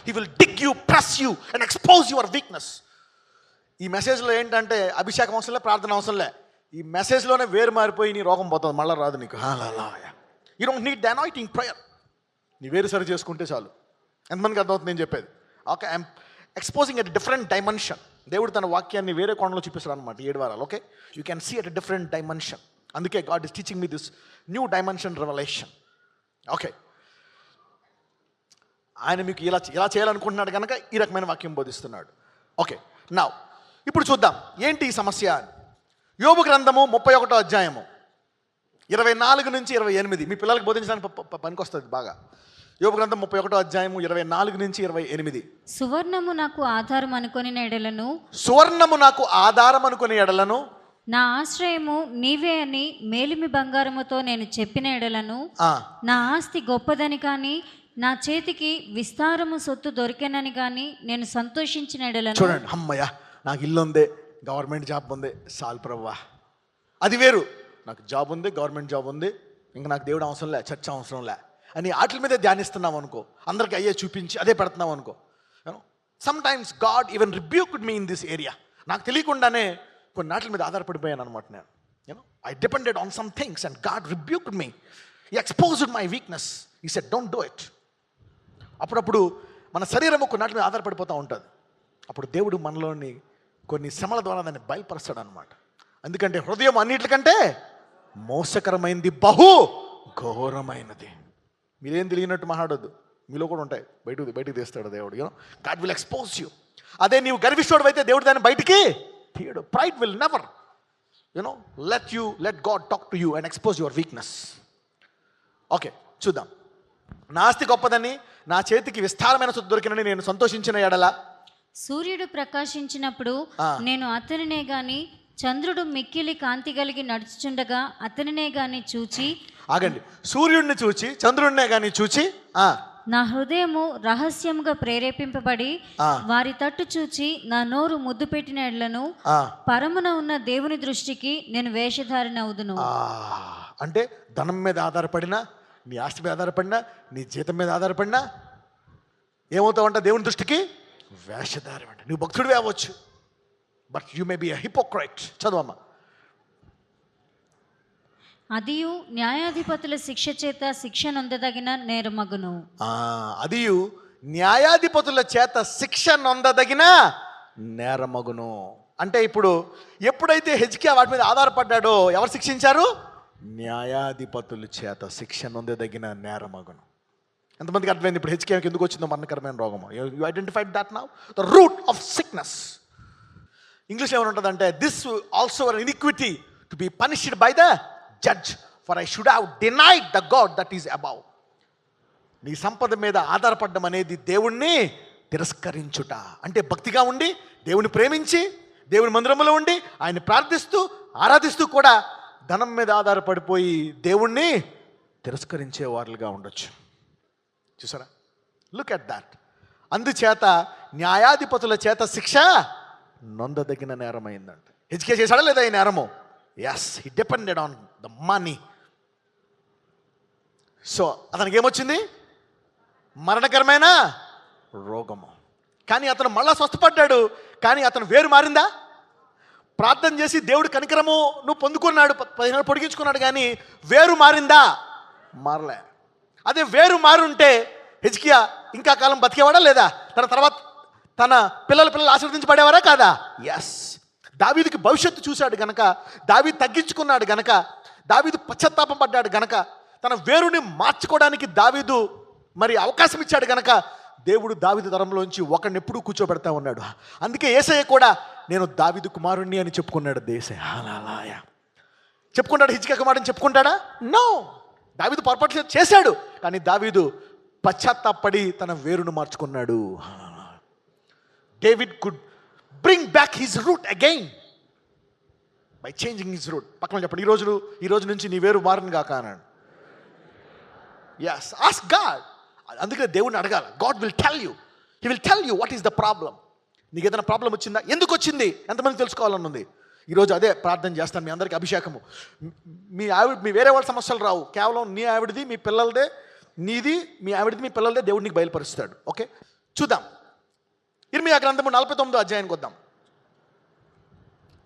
Speaker 1: He will dig you, press you and expose your weakness. ఈ మెసేజ్లో ఏంటంటే అభిషేకం అవసరంలే, ప్రార్థన అవసరంలే. ఈ మెసేజ్లోనే వేరు మారిపోయి నీ రోగం పోతుంది, మళ్ళీ రాదు నీకు. You don't need the anointing prayer. నీ వేరు సరి చేసుకుంటే చాలు. ఎంతమందికి అర్థమవుతుంది నేను చెప్పేది? Okay, I'm exposing at different dimension. దేవుడు తన వాక్యాన్ని వేరే కోణంలో చూపిస్తాడు అనమాట 7 వారాలు. Okay, you can see at different dimension. అందుకే God is teaching me this new dimension revolution. Okay, ఆయన మీకు ఇలా చేయాలనుకుంటున్నాడు కనుక ఈ రకమైన వాక్యం బోధిస్తున్నాడు. ఓకే, నా ఇప్పుడు చూద్దాం ఏంటి ఈ సమస్య. యోబు గ్రంథము 31వ అధ్యాయము 24 నుంచి 28. మీ పిల్లలకు బోధించడానికి పనికొస్తుంది బాగా. యోబు గ్రంథం 31వ అధ్యాయము 24 నుంచి 28.
Speaker 2: సువర్ణము నాకు ఆధారం అనుకొని ఎడలను,
Speaker 1: సువర్ణము నాకు ఆధారం అనుకునే ఎడలను,
Speaker 2: నా ఆశ్రయము నీవే అని మేలిమి బంగారముతో నేను చెప్పిన ఎడలను, నా ఆస్తి గొప్పదని కానీ నా చేతికి విస్తారము సొత్తు దొరికెనని కానీ నేను సంతోషించిన ఎడలను.
Speaker 1: చూడండి, అమ్మయ్య నాకు ఇల్లు ఉంది, గవర్నమెంట్ జాబ్ ఉంది, సాల్ ప్రవ్వా. అది వేరు. నాకు జాబ్ ఉంది, గవర్నమెంట్ జాబ్ ఉంది, ఇంకా నాకు దేవుడు అవసరం లే, చర్చ అవసరం లే అని వాటి మీదే ధ్యానిస్తున్నాం అనుకో. అందరికి అయ్యే చూపించి అదే పెడుతున్నాం అనుకో. Sometimes God even rebuked me in this area. నాకు తెలియకుండానే కొన్ని నాట్ల మీద ఆధారపడిపోయాను అనమాట నేను. I depended on some things and God rebuked me. He exposed my weakness. He said don't do it. అప్పుడప్పుడు మన శరీరము కొన్ని నాట్ల మీద ఆధారపడిపోతూ ఉంటుంది. అప్పుడు దేవుడు మనలోని కొన్ని శ్రమల ద్వారా దాన్ని బయలుపరుస్తాడు అనమాట. ఎందుకంటే హృదయం అన్నిటికంటే మోసకరమైనది, బహు ఘోరమైనది. మీరేం తెలియనట్టు మాట్లాడొద్దు, మీలో కూడా ఉంటాయి, బయటికి తీస్తాడు దేవుడు. God will expose you. అదే నీవు గర్విష్ఠుడు అయితే దేవుడు దాన్ని బయటికి తీయడు. Pride will never let God talk to you and expose your weakness. Okay, చూద్దాం. నా ఆస్తి గొప్పదని నా చేతికి విస్తారమైన సొత్తు దొరికినని నేను సంతోషించిన ఎడల,
Speaker 2: సూర్యుడు ప్రకాశించినప్పుడు నేను అతనినే గాని, చంద్రుడు మిక్కిలి కాంతి కలిగి నడుచుచుండగా అతనినే గాని చూచి.
Speaker 1: ఆగండి, సూర్యుడిని చూచి చంద్రుడినే గాని చూచి
Speaker 2: నా హృదయము రహస్యముగా ప్రేరేపింపబడి
Speaker 1: ఆ.
Speaker 2: వారి తట్టు చూచి నా నోరు ముద్దు పెట్టిన ఎడ్లను
Speaker 1: ఆ.
Speaker 2: పరమున ఉన్న దేవుని దృష్టికి నేను వేషధారిని అవుదును.
Speaker 1: అంటే ధనం మీద ఆధారపడినా, నీ ఆస్తి మీద ఆధారపడినా, నీ జీతం మీద ఆధారపడినా ఏమవుతావంట? దేవుని దృష్టికి వేషధారి అంట. నువ్వు భక్తుడివే అవ్వచ్చు, but you may be a hypocrite. చదవమ్మా.
Speaker 2: అదియు న్యాయాధిపతుల శిక్ష చేత శిక్ష నొందదగిన నేరమగును.
Speaker 1: అదియు న్యాయాధిపతుల చేత శిక్ష నొందదగిన నేరమగును. అంటే ఇప్పుడు ఎప్పుడైతే హెజ్కియా వాటి మీద ఆధారపడ్డాడో ఎవరు శిక్షించారు? న్యాయాధిపతుల చేత శిక్ష నొందదగిన నేరమగును. ఎంతమందికి అర్థమైంది ఇప్పుడు హెజ్కియాకి ఎందుకు వచ్చిందో మరణకరమైన రోగము? You identified that now, the root of sickness. English ఏమైనా ఉంటుందంటే, this also an iniquity to be punished by the judge, for I should have denied the God that is above. నీ సంపద మీద ఆధారపడడం అనేది దేవుణ్ణి తిరస్కరించుట. అంటే భక్తిగా ఉండి, దేవుని ప్రేమించి, దేవుని మందిరంలో ఉండి, ఆయన ప్రార్థిస్తూ ఆరాధిస్తూ కూడా ధనం మీద ఆధారపడిపోయి దేవుణ్ణి తిరస్కరించే వారులుగా ఉండొచ్చు. చూసారా? Look at that. అందుచేత న్యాయాధిపతుల చేత శిక్ష నొందదగిన నేరమైందంట. హెజ్కియా చేశాడా లేదా ఈ నేరము? Yes, he depended on the money. So అతనికి ఏమొచ్చింది? మరణకరమైన రోగము. కానీ అతను మళ్ళా స్వస్థపడ్డాడు. కానీ అతను వేరు మారిందా? ప్రార్థన చేసి దేవుడు కనికరము నువ్వు పొందుకున్నాడు, 15 ఏళ్ళు పొడిగించుకున్నాడు, కానీ వేరు మారిందా? మారలే. అదే వేరు మారుంటే హెజ్కియా ఇంకా కాలం బతికేవాడా లేదా? తన తర్వాత తన పిల్లలు ఆశీర్వదించబడేవారా కాదా? ఎస్. దావీదుకి భవిష్యత్తు చూశాడు గనక, దావీదు తగ్గించుకున్నాడు గనక, దావీదు పశ్చాత్తాపం పడ్డాడు గనక, తన వేరుని మార్చుకోవడానికి దావీదు మరి అవకాశం ఇచ్చాడు గనక దేవుడు దావీదు తరంలోంచి ఒకడిని ఎప్పుడూ కూర్చోబెడతా ఉన్నాడు. అందుకే యేసయ్య కూడా నేను దావీదు కుమారుణ్ణి అని చెప్పుకున్నాడు. యేసయ్య చెప్పుకుంటాడు, హిజ్కియా కుమారుని చెప్పుకుంటాడా? నో. దావీదు పొరపాటు చేశాడు, కానీ దావీదు పశ్చాత్తాపడి తన వేరును మార్చుకున్నాడు. David could bring back his root again by changing his root. పక్కన చెప్పండి, ఈ రోజు నుంచి నీ వేరు మారను కాక అన్నాడు. Yes, ask God. అందుకే దేవుడిని అడగాలి. God will tell you, he will tell you what is the problem. నీకు ఏదైనా ప్రాబ్లం వచ్చిందా? ఎందుకు వచ్చింది? ఎంతమంది తెలుసుకోవాలని ఉంది? ఈరోజు అదే ప్రార్థన చేస్తాను. మీ అందరికీ అభిషేకము. మీ వేరే వాళ్ళ సమస్యలు రావు, కేవలం నీ ఆవిడది, మీ పిల్లలదే, నీది, మీ ఆవిడది, మీ పిల్లలదే దేవుడు నీకు బయలుపరుస్తాడు. ఓకే, చూద్దాం. ఇర్మియా గ్రంథము 49వ అధ్యాయానికి వద్దాం.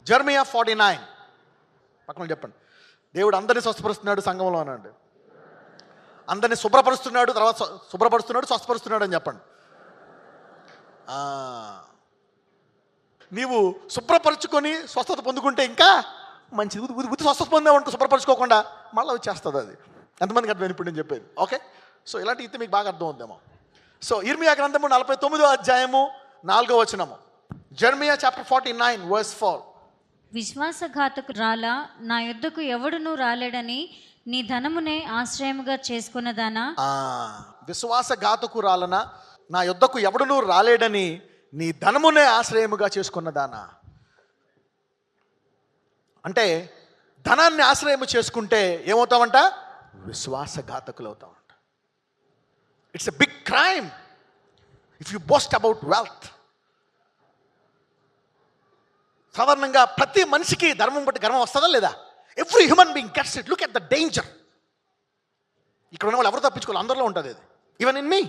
Speaker 1: జెర్మియా 49. పక్కన చెప్పండి. దేవుడు అందరినీ స్వస్థపరుస్తున్నాడు సంఘంలో అనండి. అందరినీ శుభ్రపరుస్తున్నాడు, తర్వాత శుభ్రపరుస్తున్నాడు, స్వస్థపరుస్తున్నాడు అని చెప్పండి. నీవు శుభ్రపరచుకొని స్వస్థత పొందుకుంటే ఇంకా మంచిది. ఉది స్వస్థత పొందామనుకో శుభ్రపరచుకోకుండా మళ్ళీ వచ్చేస్తుంది అది. ఎంతమందికి అర్థమైంది ఇప్పుడు నేను చెప్పేది? ఓకే, సో ఇలాంటి అయితే మీకు బాగా అర్థం అవుద్దేమో. సో ఇర్మియా గ్రంథము 49వ అధ్యాయము 4వ వచనము. Jeremiah chapter 49 verse 4.
Speaker 2: విశ్వాసఘాతకురాలా, నా యొద్దకు ఎవడునూ రాలేడని నీ ధనమునే ఆశ్రయముగా చేసుకున్నదానా?
Speaker 1: విశ్వాసఘాతకురాలనా, నా యొద్దకు ఎవడునూ రాలేడని నీ ధనమునే ఆశ్రయముగా చేసుకున్నదానా. అంటే ధనాన్ని ఆశ్రయము చేసుకుంటే ఏమవుతావంట? విశ్వాసఘాతకులు అవుతావంట. It's a big crime if you boast about wealth. సాధారణంగా ప్రతి మనిషికి ధర్మం బట్టి గర్వం వస్తుందా లేదా? Every human being gets it. Look at the danger. ఇక్కడ ఉన్న వాళ్ళు ఎవరు తప్పించుకోవాలి? అందరిలో ఉంటుంది అది. Even in me.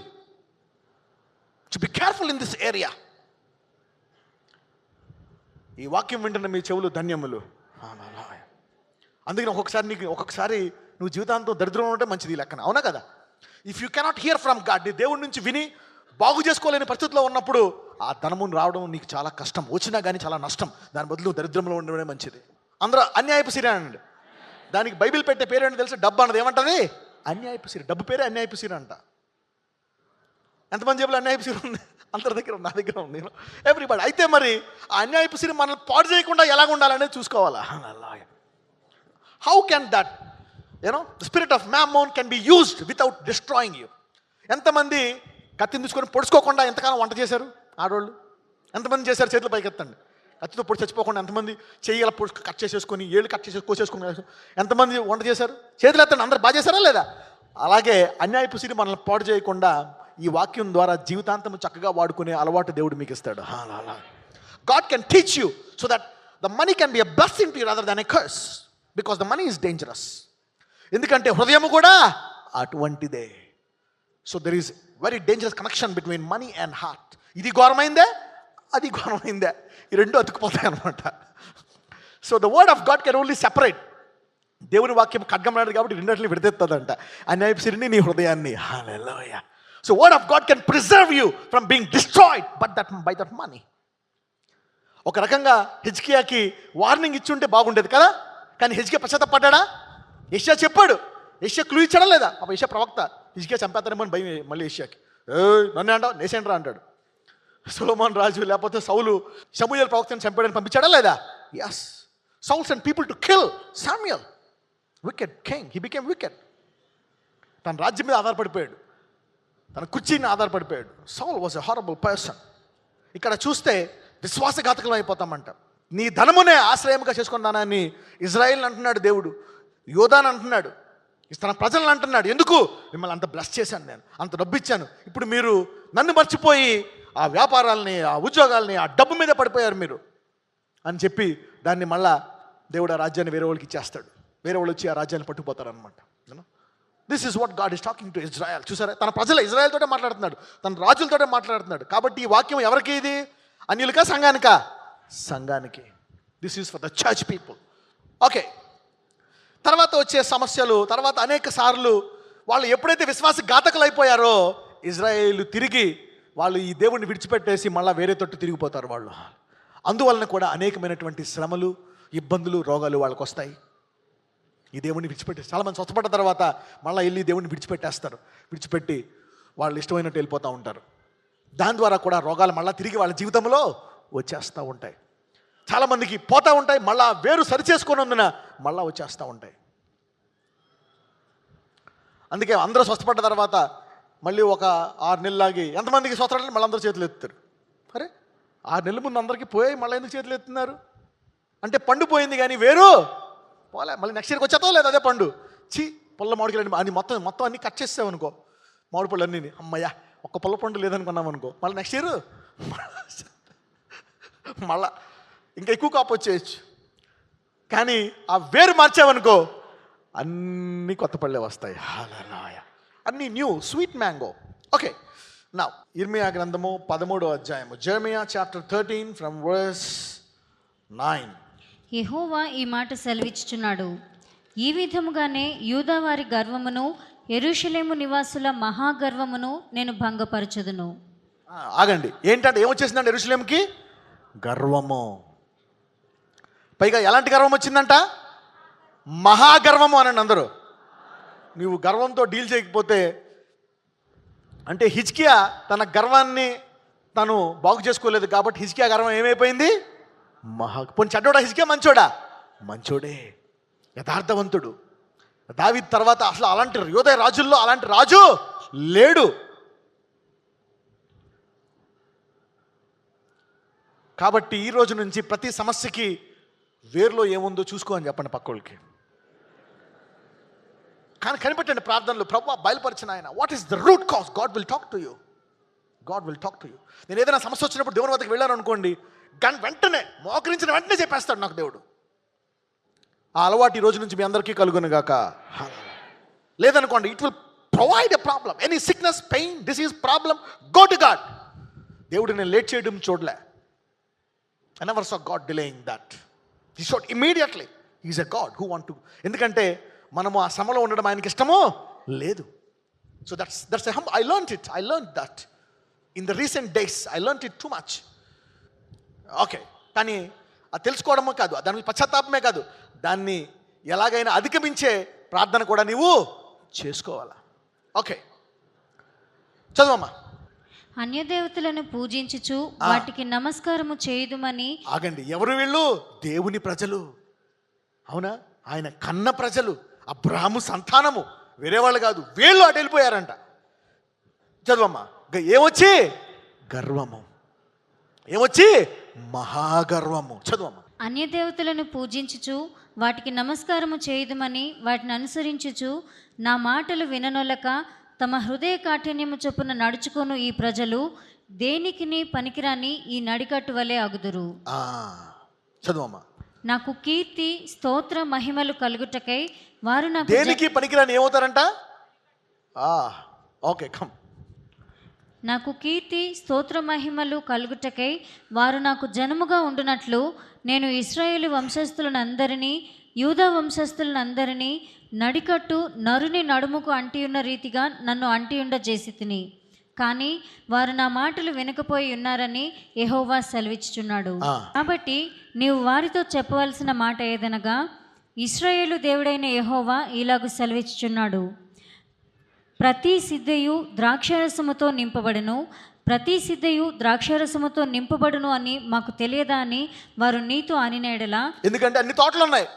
Speaker 1: To be careful in this area. ఈ వాక్యం వింటున్న మీ చెవులు ధన్యములు. అందుకని ఒక్కొక్కసారి నువ్వు జీవితాంతం దరిద్రం ఉంటే మంచిది లెక్కన, అవునా కదా? If you cannot hear from God, నీ దేవుడి నుంచి విని బాగు చేసుకోలేని పరిస్థితిలో ఉన్నప్పుడు ఆ ధనము రావడం నీకు చాలా కష్టం, వచ్చినా కానీ చాలా నష్టం. దాని బదులు దరిద్రంలో ఉండడమే మంచిది. అందరూ అన్యాయపు సిరి అనండి. దానికి బైబిల్ పెట్టే పేరు ఏంటో తెలుసు? డబ్బు అన్నది ఏమంటది? అన్యాయపు సిరి. డబ్బు పేరే అన్యాయపు సిరి అంట. ఎంతమంది చెప్పాలి అన్యాయపు సిరి ఉంది? అందరి దగ్గర, నా దగ్గర ఉంది, ఎవ్రీబడి. అయితే మరి ఆ అన్యాయపు సిరి మనల్ని పాడు చేయకుండా ఎలాగ ఉండాలనేది చూసుకోవాలా? How can that the spirit of mammon can be used without destroying you? ఎంతమంది కత్తిని తీసుకొని పొడుచుకోకుండా ఎంతకాలం వంట చేశారు ఆడవాళ్ళు? ఎంతమంది చేశారు? చేతులు పైకి ఎత్తండి. కత్తితో పొడి చచ్చిపోకుండా ఎంతమంది చెయ్యాల పొడి కట్ చేసేసుకొని, ఏళ్ళు కట్ చేసేసి కోసేసుకుని ఎంతమంది వంట చేశారు? చేతులు ఎత్తండి. అందరు బాగా చేశారా లేదా? అలాగే అన్యాయపు సిరి మనల్ని పాడు చేయకుండా ఈ వాక్యం ద్వారా జీవితాంతం చక్కగా వాడుకునే అలవాటు దేవుడు మీకు ఇస్తాడు. God can teach you so that the money can be a blessing to you rather than a curse, because the money is dangerous. ఎందుకంటే హృదయము కూడా అటువంటిదే. So there is very dangerous connection between money and heart. ఇది ఘోరమైందే, అది ఘోరమైందే, ఈ రెండు అతుకుపోతాయి అనమాట. So the word of God can only separate. దేవుని వాక్యం ఖడ్గమన్నాడు కాబట్టి రెండింటిని విడదెత్తదంట, అన్యాయపు సిరిని నీ హృదయాన్ని. Hallelujah. So word of God can preserve you from being destroyed by that money. ఒక రకంగా హిజ్కియాకి వార్నింగ్ ఇచ్చుంటే బాగుండేది కదా, కానీ హిజ్కియా పశ్చాత్తపడ్డా? యెషయా చెప్పాడు, యెషయా క్లూ ఇచ్చాడా లేదా? పాప యెషయా ప్రవక్త, హిజ్కియా చంపేస్తారేమో అని భయం మళ్ళీ యెషయాకి. నన్ను అంటావు, నేసేంట్రా అంటాడు. సొలొమోన్ రాజు లేకపోతే సౌలు సమూయేలు ప్రవక్తను చంపాడని పంపించాడా లేదా? Yes. Saul sent people to kill Samuel. Wicked king, he became wicked. తన రాజ్యం మీద ఆధారపడిపోయాడు, తన కుర్చీని ఆధారపడిపోయాడు. Saul was a horrible person. ఇక్కడ చూస్తే విశ్వాసఘాతకం అయిపోతామంట. నీ ధనమునే ఆశ్రయముగా చేసుకున్నానని ఇజ్రాయిల్ అంటున్నాడు దేవుడు, యోధాన్ అంటున్నాడు, తన ప్రజలను అంటున్నాడు. ఎందుకు? మిమ్మల్ని అంత బ్లెస్ చేశాను, నేను అంత డబ్బు ఇచ్చాను, ఇప్పుడు మీరు నన్ను మర్చిపోయి ఆ వ్యాపారాలని, ఆ ఉద్యోగాల్ని, ఆ డబ్బు మీద పడిపోయారు మీరు అని చెప్పి దాన్ని మళ్ళా దేవుడు ఆ రాజ్యాన్ని వేరే వాళ్ళకి ఇచ్చేస్తాడు. వేరే వాళ్ళు వచ్చి ఆ రాజ్యాన్ని పట్టుకుపోతారనమాట. This is what God is talking to Israel. చూసారా, తన ప్రజల ఇజ్రాయెల్తోటే మాట్లాడుతున్నాడు, తన రాజులతోటే మాట్లాడుతున్నాడు. కాబట్టి ఈ వాక్యం ఎవరికి? ఇది అన్యులకా, సంఘానికా? సంఘానికి. This is for the church people. Okay, తర్వాత వచ్చే సమస్యలు, తర్వాత అనేక సార్లు వాళ్ళు ఎప్పుడైతే విశ్వాసఘాతకులు అయిపోయారో ఇజ్రాయేలు తిరిగి వాళ్ళు ఈ దేవుడిని విడిచిపెట్టేసి మళ్ళీ వేరే తట్టు తిరిగిపోతారు వాళ్ళు. అందువలన కూడా అనేకమైనటువంటి శ్రమలు, ఇబ్బందులు, రోగాలు వాళ్ళకు వస్తాయి. ఈ దేవుడిని విడిచిపెట్టి చాలామంది స్వస్థపడ్డ తర్వాత మళ్ళీ వెళ్ళి దేవుడిని విడిచిపెట్టేస్తారు, విడిచిపెట్టి వాళ్ళు ఇష్టమైనట్టు వెళ్ళిపోతూ ఉంటారు. దాని ద్వారా కూడా రోగాలు మళ్ళీ తిరిగి వాళ్ళ జీవితంలో వచ్చేస్తూ ఉంటాయి. చాలామందికి పోతూ ఉంటాయి, మళ్ళా వేరు సరిచేసుకున్నందున మళ్ళా వచ్చేస్తూ ఉంటాయి. అందుకే అందరూ స్వస్థపడ్డ తర్వాత మళ్ళీ ఒక 6 నెలలాగి ఎంతమందికి స్వస్థపడాలి మళ్ళీ అందరూ చేతులు ఎత్తుతారు. అరే 6 నెలల ముందు అందరికీ పోయి మళ్ళీ ఎందుకు చేతులు ఎత్తున్నారు అంటే పండు పోయింది కానీ వేరు పోలే. మళ్ళీ నెక్స్ట్ ఇయర్కి వచ్చేతో లేదు అదే పండు. పుల్ల మామిడికాయలు అని మొత్తం అన్నీ కట్ చేసామనుకో, మామిడి పళ్ళు అన్నీ, అమ్మయ్య ఒక్క పుల్ల పండు లేదనుకున్నాం అనుకో, మళ్ళీ నెక్స్ట్ ఇయర్ మళ్ళా ఇంకా ఎక్కువ కాపు వచ్చేయచ్చు. కానీ ఆ వేరు మార్చామనుకో అన్నీ కొత్త పళ్ళే వస్తాయి. హల్లెలూయా. అన్నీ new sweet mango. Okay, now ఇర్మియా గ్రంథము 13వ అధ్యాయము, జెర్మియా చాప్టర్ 13 ఫ్రమ్ వర్స్ 9.
Speaker 2: యెహోవా ఈ మాట సెలవిచ్చుచున్నాడు, ఈ విధముగానే యూదా వారి గర్వమును, యెరూషలేము నివాసుల మహాగర్వమును నేను భంగపరచుదును.
Speaker 1: ఆగండి, ఏంటంటే ఏమొచ్చేసిందంటే యెరూషలేముకి గర్వము. పైగా ఎలాంటి గర్వం వచ్చిందంట? మహాగర్వము అనండి అందరూ. నువ్వు గర్వంతో డీల్ చేయకపోతే అంటే హిజ్కియా తన గర్వాన్ని తను బాగు చేసుకోలేదు కాబట్టి హిజ్కియా గర్వం ఏమైపోయింది? పోనీ చెడ్డోడా హిజ్కియా? మంచోడా? మంచోడే, యథార్థవంతుడు. దావీదు తర్వాత అసలు అలాంటి యోధ రాజుల్లో అలాంటి రాజు లేడు. కాబట్టి ఈ రోజు నుంచి ప్రతి సమస్యకి వేరులో ఏముందో చూసుకో అని చెప్పండి పక్కోళ్ళకి. కానీ కనిపెట్టండి ప్రార్థనలు, ప్రభువా బయలుపరిచిన ఆయన, what is the root cause? God will talk to you. God will talk to you. నేను ఏదైనా సమస్య వచ్చినప్పుడు దేవుని వద్దకు వెళ్ళాను అనుకోండి, వెంటనే మోకరించిన వెంటనే చెప్పేస్తాడు నాకు దేవుడు. ఆ అలవాటు ఈ రోజు నుంచి మీ అందరికీ కలుగునుగాక. లేదనుకోండి, it will provide a problem. Any sickness, pain, disease, problem, go to God. దేవుడు నేను లేట్ చేయడం చూడలే. I never saw God delaying that. He showed immediately. He's a God who want to. ఎందుకంటే మనము ఆ శ్రమలో ఉండడం ఆయనకి ఇష్టమో లేదు. So that's a I learned that in the recent days. I learned it too much. Okay, కానీ అది తెలుసుకోవడమో కాదు, దాని పశ్చాత్తాపమే కాదు, దాన్ని ఎలాగైనా అధిగమించే ప్రార్థన కూడా నీవు చేసుకోవాలా. ఓకే, చదువమ్మా.
Speaker 2: అన్యదేవతలను పూజించుచు వాటికి నమస్కారము చేయుదుమని.
Speaker 1: ఆగండి, ఎవరు వీళ్ళు? దేవుని ప్రజలు. అవునా? ఆయన కన్న ప్రజలు, అబ్రాహాము సంతానము, వేరే వాళ్ళు కాదు. వీళ్ళు అటు వెళ్ళిపోయారంట. చదువమ్మా. ఏమొచ్చి? గర్వము. ఏమొచ్చి? మహాగర్వము. చదువమ్మా.
Speaker 2: అన్యదేవతలను పూజించుచు వాటికి నమస్కారము చేయుదుమని వాటిని అనుసరించుచు నా మాటలు విననొలక తమ హృదయ కాఠిన్యము చొప్పున నడుచుకొను ఈ ప్రజలు దేనికిని పనికిరాని ఈ నడికట్టు వలె అగుదురు.
Speaker 1: చదువమ్మా.
Speaker 2: నాకు కీర్తి స్తోత్ర మహిమలు కలుగుటకై వారు నాకు
Speaker 1: దేనికి పనికిరాని ఏమవుతారంట? Okay come.
Speaker 2: నాకు కీర్తి స్తోత్ర మహిమలు కలుగుటకై వారు నాకు జనముగా ఉండునట్లు నేను ఇశ్రాయేలు వంశస్థులనందరినీ యూదా వంశస్థులనందరినీ నడికట్టు నరుని నడుముకు అంటియున్న రీతిగా నన్ను అంటియుండ చేసి తిని, కానీ వారు నా మాటలు వినకపోయి ఉన్నారని యెహోవా సెలవిచ్చుచున్నాడు. కాబట్టి నీవు వారితో చెప్పవలసిన మాట ఏదనగా, ఇశ్రాయేలు దేవుడైన యెహోవా ఇలాగు సెలవిచ్చుచున్నాడు, ప్రతి సిద్ధయు ద్రాక్షారసముతో నింపబడును, ప్రతి సిద్ధయు ద్రాక్షారసముతో నింపబడును అని మాకు తెలియదా అని వారు నీతో అనినేడలా. ఎందుకంటే
Speaker 1: అన్ని తోటలు ఉన్నాయి,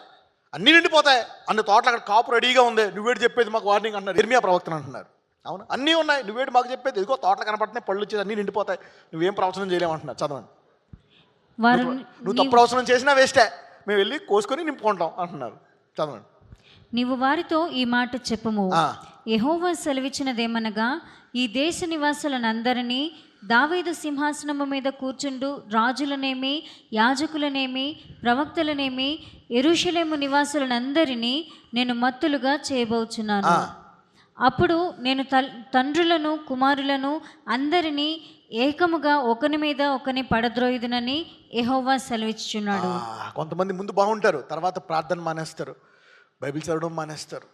Speaker 1: అన్ని నిండిపోతాయి, అన్ని తోటలు అక్కడ కాపు రెడీగా ఉంది, నువ్వేడు చెప్పేది మాకు వార్నింగ్ అంటున్నారు. ఇర్మియా ప్రవక్తను అంటున్నారు. అవును, అన్నీ ఉన్నాయి, నువ్వేడు మాకు చెప్పేది, ఇదిగో తోటలు కనపడుతున్నాయి, పళ్ళు వచ్చేది, అన్నీ నిండిపోతాయి, నువ్వేం ప్రవచనం చేయలేమంటున్నారు. చదవండి. నువ్వు తప్పు ప్రవచనం చేసినా వేస్టే, మేము వెళ్ళి కోసుకొని నింపుకుంటాం అంటున్నారు. చదవండి.
Speaker 2: నీవు వారితో ఈ మాట చెప్పుము, యెహోవా సెలవిచ్చినదేమనగా, ఈ దేశ నివాసులనందరినీ దావీదు సింహాసనము మీద కూర్చుండు రాజులనేమి యాజకులనేమి ప్రవక్తలనేమి యెరూషలేము నివాసులనందరినీ నేను మత్తులుగా చేయబోచున్నాను. అప్పుడు నేను తండ్రులను కుమారులను అందరినీ ఏకముగా ఒకని మీద ఒకని పడద్రోయుదునని యెహోవా సెలవిచ్చుచున్నాడు.
Speaker 1: కొంతమంది ముందు బాగుంటారు, తర్వాత ప్రార్థన మానేస్తారు, బైబిల్ చదవడం మానేస్తారు,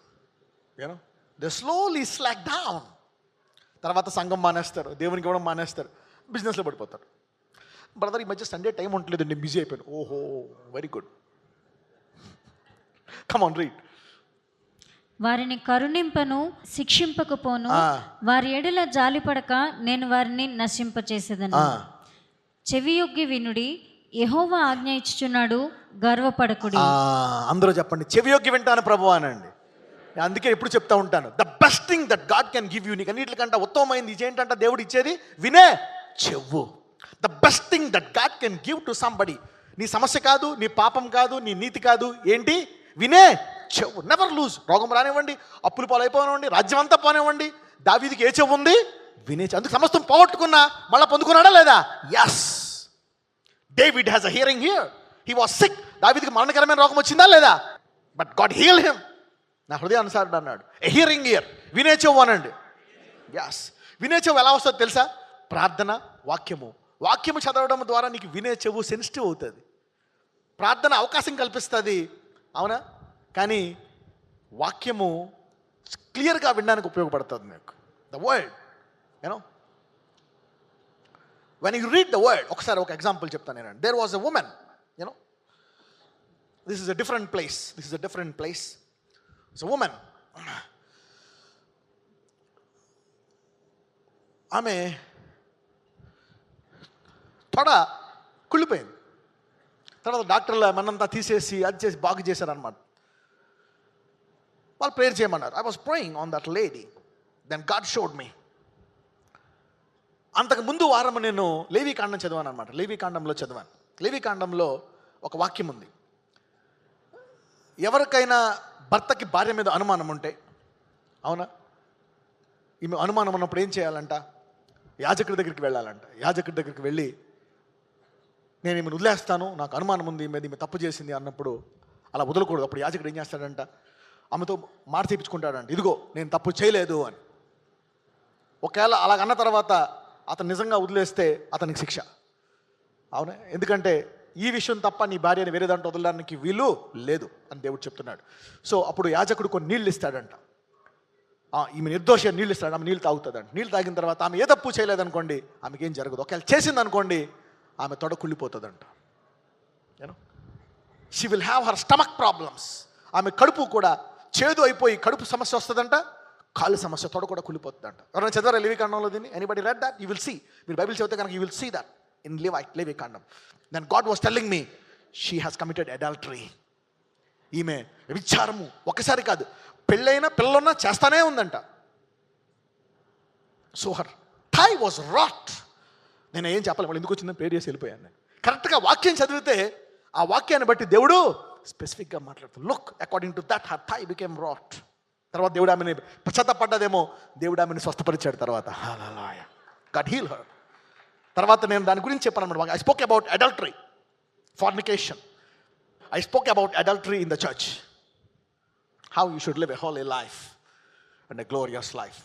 Speaker 1: you know they slowly slack down. తర్వాత సంఘం మానేస్తారు, దేవునికి ఇవ్వడం మానేస్తారు, బిజినెస్లో పడిపోతారు. బ్రదర్ ఈ మధ్య సండే టైం ఉండలేదండి, బిజీ అయిపోయాను. ఓహో very good, come on read.
Speaker 2: వారిని కరుణింపను శిక్షింపకపోను, వారి ఎడల జాలిపడక నేను వారిని నశింపచేసేదను. చెవియొగ్గి వినుడి, యెహోవా ఆజ్ఞ ఇచ్చుచున్నాడు, గర్వపడకుడి.
Speaker 1: అందరూ చెప్పండి, చెవియొగ్గి వింటాను ప్రభువా అనండి. అందుకే ఎప్పుడు చెప్తా ఉంటాను, the best thing that God can give you, నీకు అన్నిటికంటే ఉత్తమమైంది ఇదేంటంట దేవుడు ఇచ్చేది, వినే చెవు. The best thing that God can give to somebody. నీ సమస్య కాదు, నీ పాపం కాదు, నీ నీతి కాదు, ఏంటి? వినే చెవు. Never loose. రోగం రానివ్వండి, అప్పులు పాలైపోనివ్వండి, రాజ్యం అంతా పోనివ్వండి, దావీదుకి ఏ చెవు ఉంది? వినే చెవు. అందుకు సమస్తం పోగొట్టుకున్నా మళ్ళీ పొందుకున్నాడా లేదా? Yes, David has a hearing here. He was sick. దావీదుకి మరణకరమైన రోగం వచ్చిందా లేదా? But God heal him. నా హృదయానుసారుడు అన్నాడు. ఏ హియరింగ్ ఇయర్, వినే చెవు అనండి. ఎస్, వినే చెవు ఎలా వస్తుందో తెలుసా? ప్రార్థన, వాక్యము. వాక్యము చదవడం ద్వారా నీకు వినే చెవు సెన్సిటివ్ అవుతుంది. ప్రార్థన అవకాశం కల్పిస్తుంది, అవునా? కానీ వాక్యము క్లియర్గా వినడానికి ఉపయోగపడుతుంది నీకు. The word, you know when you read the word. ఒకసారి ఒక ఎగ్జాంపుల్ చెప్తాను నేను. There was a woman, you know this is a different place, this is a different place. It's a woman. ఆమె తొడ కుళ్ళిపోయింది. తర్వాత డాక్టర్లు మనంతా తీసేసి అది చేసి బాగు చేశారనమాట. వాళ్ళు ప్రేయర్ చేయమన్నారు. I was praying on that lady, then God showed me. అంతకు ముందు వారం నేను లేవీకాండం చదివాను అనమాట. లేవీకాండంలో చదివాను. లేవీకాండంలో ఒక వాక్యం ఉంది, ఎవరికైనా భర్తకి భార్య మీద అనుమానం ఉంటే, అవునా, ఈమె అనుమానం ఉన్నప్పుడు ఏం చేయాలంట? యాజకుడి దగ్గరికి వెళ్ళాలంట. యాజకుడి దగ్గరికి వెళ్ళి నేను ఈమెను వదిలేస్తాను, నాకు అనుమానం ఉంది ఈమె తప్పు చేసింది అన్నప్పుడు అలా వదలకూడదు. అప్పుడు యాజకుడు ఏం చేస్తాడంట? ఆమెతో మాట తెప్పించుకుంటాడంట, ఇదిగో నేను తప్పు చేయలేదు అని. ఒకవేళ అలాగన్న తర్వాత అతను నిజంగా వదిలేస్తే అతనికి శిక్ష, అవునా? ఎందుకంటే ఈ విషయం తప్ప నీ భార్యని వేరే దాంట్లో వదలడానికి వీలు లేదు అని దేవుడు చెప్తున్నాడు. సో అప్పుడు యాజకుడు కొన్ని నీళ్ళు ఇస్తాడంట. ఈమె నిర్దోషి అని నీళ్ళు ఇస్తాడు. ఆమె నీళ్ళు తాగుతుందంట. నీళ్ళు తాగిన తర్వాత ఆమె ఏ తప్పు చేయలేదనుకోండి, ఆమెకి ఏం జరగదు. ఒకవేళ చేసింది అనుకోండి, ఆమె తొడ కుళ్ళిపోతుందంట. You know she will have her stomach problems. ఆమె కడుపు కూడా చేదు అయిపోయి కడుపు సమస్య వస్తుందంట, కాలు సమస్య, తొడ కూడా కుళ్ళిపోతుందంట. ఎవరైనా చదివారా లేవీకాండంలో దీన్ని? Anybody read that? You will see. మీరు బైబిల్ చదివితే కనుక you will see that in లేవీకాండం. Then God was telling me she has committed adultery. ఈమె విచారము ఒకసారి కాదు, పెళ్ళైనా పిల్లలున్నా చేస్తానే ఉందంట. So her thigh was rot. నేను ఏం చెప్పాలి, వాళ్ళు ఎందుకు వచ్చిందని ప్రేర్ చేసి వెళ్ళిపోయాను నేను. కరెక్ట్గా వాక్యం చదివితే ఆ వాక్యాన్ని బట్టి దేవుడు స్పెసిఫిక్గా మాట్లాడుతాడు. Look, according to that her thigh became rot. తర్వాత దేవుడు ఆమెని పశ్చాత్తపడ్డదేమో, దేవుడు ఆమెను స్వస్థపరిచాడు తర్వాత. హల్లెలూయా. God heal her. తర్వాత నేను దాని గురించి చెప్పాను అనమాట. I spoke about adultery, fornication. I spoke about adultery in the church. How you should live a holy life and a glorious life.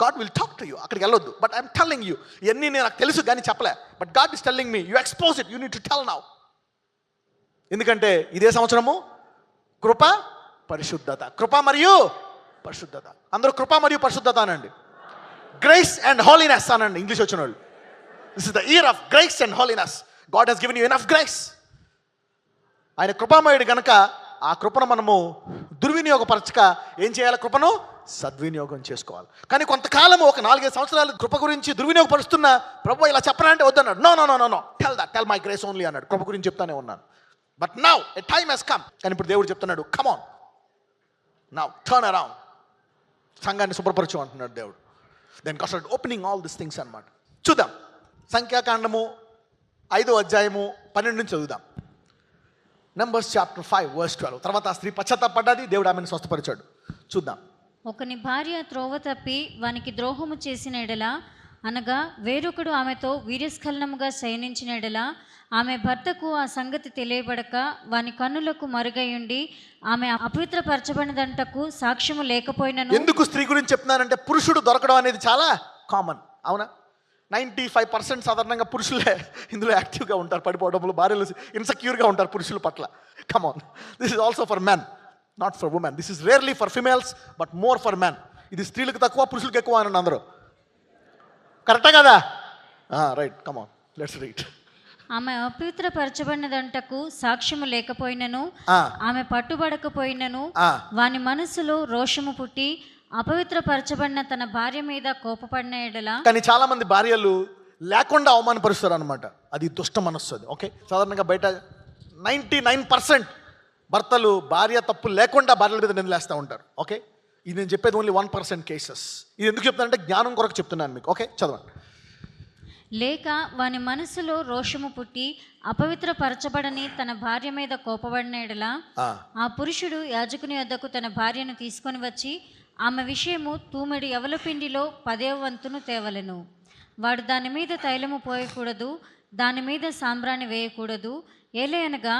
Speaker 1: God will talk to you. అక్కడికి వెళ్ళొద్దు. But I'm telling you, ఇవన్నీ నేను నాకు తెలుసు కానీ చెప్పలే. But God is telling me, you expose it, you need to tell now. ఎందుకంటే ఇదే సంవత్సరము కృప, పరిశుద్ధత. కృప మరియు పరిశుద్ధత. అందరూ కృప మరియు పరిశుద్ధత అనండి. గ్రేస్ అండ్ హోలీనెస్ అనండి ఇంగ్లీష్ వచ్చిన వాళ్ళు. This is the year of grace and holiness. God has given you enough grace. ఆయన కృపామయుడు గనక ఆ కృపను మనము దుర్వినియోగపరచక ఏం చేయాలి? కృపను సద్వినియోగం చేసుకోవాలి. కానీ కొంతకాలము ఒక 4-5 సంవత్సరాలు కృప గురించి దుర్వినియోగపరుస్తున్న ప్రభు ఇలా చెప్పనంటే వద్దన్నాడు. No no no no no tell my grace only అన్నాడు. కృప గురించి చెప్తానే ఉన్నాను. But now a time has come. కానీ ఇప్పుడు దేవుడు చెప్తున్నాడు, come on now, turn around. సంఘాన్ని శుభ్రపరచు అంటున్నాడు దేవుడు. Then God started opening all this things అన్నమాట. చూద్దాం. సంఖ్యాకాండము 5వ అధ్యాయము 12 నుంచి చదువుదాం. Numbers chapter 5 verse 12. తర్వాత ఆ స్త్రీ పశ్చాత్తాపడ్డది, దేవుడు ఆమెను స్వస్థపరిచాడు. చూద్దాం.
Speaker 2: ఒకని భార్య త్రోవ తప్పి వానికి ద్రోహము చేసిన ఎడల, అనగా వేరొకడు ఆమెతో వీర్యస్ఖలనముగా శయనించిన ఎడల, ఆమె భర్తకు ఆ సంగతి తెలియబడక వాని కన్నులకు మరుగయుండి ఆమె అపవిత్రపరచబడినదంటకు సాక్ష్యము లేకపోయినను. ఎందుకు స్త్రీ గురించి చెప్తున్నానంటే పురుషుడు దొరకడం అనేది చాలా కామన్. అవునా? 95% సాధారణంగా పురుషులే ఇందులో యాక్టివ్గా ఉంటారు. పడిపోవడంలో భార్యలు ఇన్సెక్యూర్గా ఉంటారు పురుషుల పట్ల. Come on, this is also for men, not for women. This is rarely for females but more for men. ఇది స్త్రీలకు తక్కువ, పురుషులకు ఎక్కువ అని అందరూ. కరెక్టా కదా? Right, come on, let's read. ఆమె అపవిత్రపరచబడినదంటకు సాక్ష్యము లేకపోయినను, ఆమె పట్టుబడకపోయినను, వాని మనసులో రోషము పుట్టి అపవిత్రపరచబడిన తన భార్య మీద కోపపడిన ఎడల. కానీ
Speaker 1: చాలా మంది భార్యలు లేకుండా అవమానపరుస్తారు అనమాట. అది దుష్ట మనస్సు. అది ఓకే. సాధారణంగా బయట 99% భర్తలు భార్య తప్పు లేకుండా భార్యల మీద నిందలేస్తూ ఉంటారు. ఓకే, ఇది నేను చెప్పేది ఓన్లీ 1% కేసెస్. ఇది ఎందుకు చెప్తానంటే జ్ఞానం కొరకు చెప్తున్నాను మీకు. ఓకే, చదవండి.
Speaker 2: లేక వాని మనసులో రోషము పుట్టి అపవిత్రపరచబడని తన భార్య మీద కోపబడిన ఎడల, ఆ పురుషుడు యాజకుని వద్దకు తన భార్యను తీసుకొని వచ్చి ఆమె విషయము తూమెడు యవల పిండిలో 10వ వంతును తేవలెను. వాడు దాని మీద తైలము పోయకూడదు, దాని మీద సాంబ్రాణి వేయకూడదు. ఏలయనగా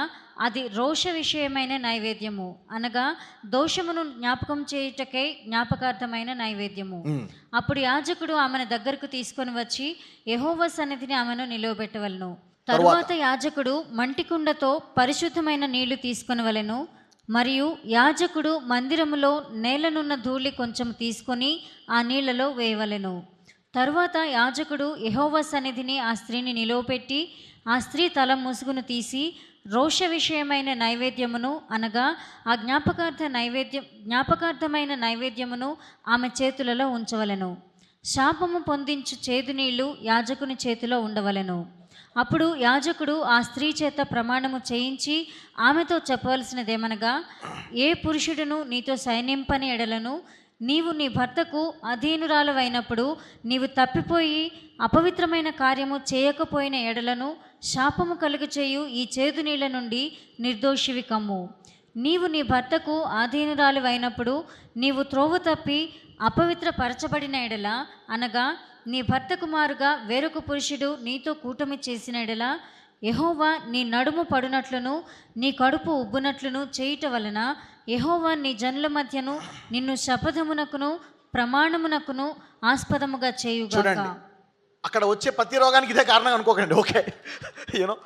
Speaker 2: అది రోష విషయమైన నైవేద్యము, అనగా దోషమును జ్ఞాపకం చేయుటకై జ్ఞాపకార్థమైన నైవేద్యము. అప్పుడు యాజకుడు ఆమెను దగ్గరకు తీసుకొని వచ్చి యెహోవా సన్నిధిని ఆమెను నిలువబెట్టవలెను. తరువాత యాజకుడు మంటికుండతో పరిశుద్ధమైన నీళ్లు తీసుకొనవలెను. మరియు యాజకుడు మందిరములో నేలనున్న ధూళి కొంచెం తీసుకొని ఆ నీళ్లలో వేయవలెను. తరువాత యాజకుడు యెహోవా సన్నిధిని ఆ స్త్రీని నిలువపెట్టి ఆ స్త్రీ తల ముసుగును తీసి రోష విషయమైన నైవేద్యమును, అనగా ఆ జ్ఞాపకార్థమైన నైవేద్యమును ఆమె చేతులలో ఉంచవలెను. శాపము పొందించు చేదు నీళ్లు యాజకుని చేతిలో ఉండవలెను. అప్పుడు యాజకుడు ఆ స్త్రీ చేత ప్రమాణము చేయించి ఆమెతో చెప్పవలసినదేమనగా, ఏ పురుషుడును నీతో సైనింపని ఎడలను నీవు నీ భర్తకు అధీనురాలవైనప్పుడు నీవు తప్పిపోయి అపవిత్రమైన కార్యము చేయకపోయిన ఎడలను శాపము కలుగచేయు ఈ చేదు నీళ్ల నుండి నిర్దోషివి కమ్ము. నీవు నీ భర్తకు అధీనురాలవైనప్పుడు నీవు త్రోవ తప్పి అపవిత్రపరచబడిన ఎడల, అనగా నీ భర్త కుమారుగా వేరొక పురుషుడు నీతో కూటమి చేసిన ఎడల, యెహోవా నీ నడుము పడునట్లును నీ కడుపు ఉబ్బునట్లును చేయుట వలన యెహోవా నీ జనుల మధ్యను నిన్ను శపథమునకును ప్రమాణమునకును ఆస్పదముగా చేయుగాక.
Speaker 1: అక్కడ వచ్చే ప్రతి రోగానికి ఇదే కారణం అనుకోకండి. ఓకే, యూనో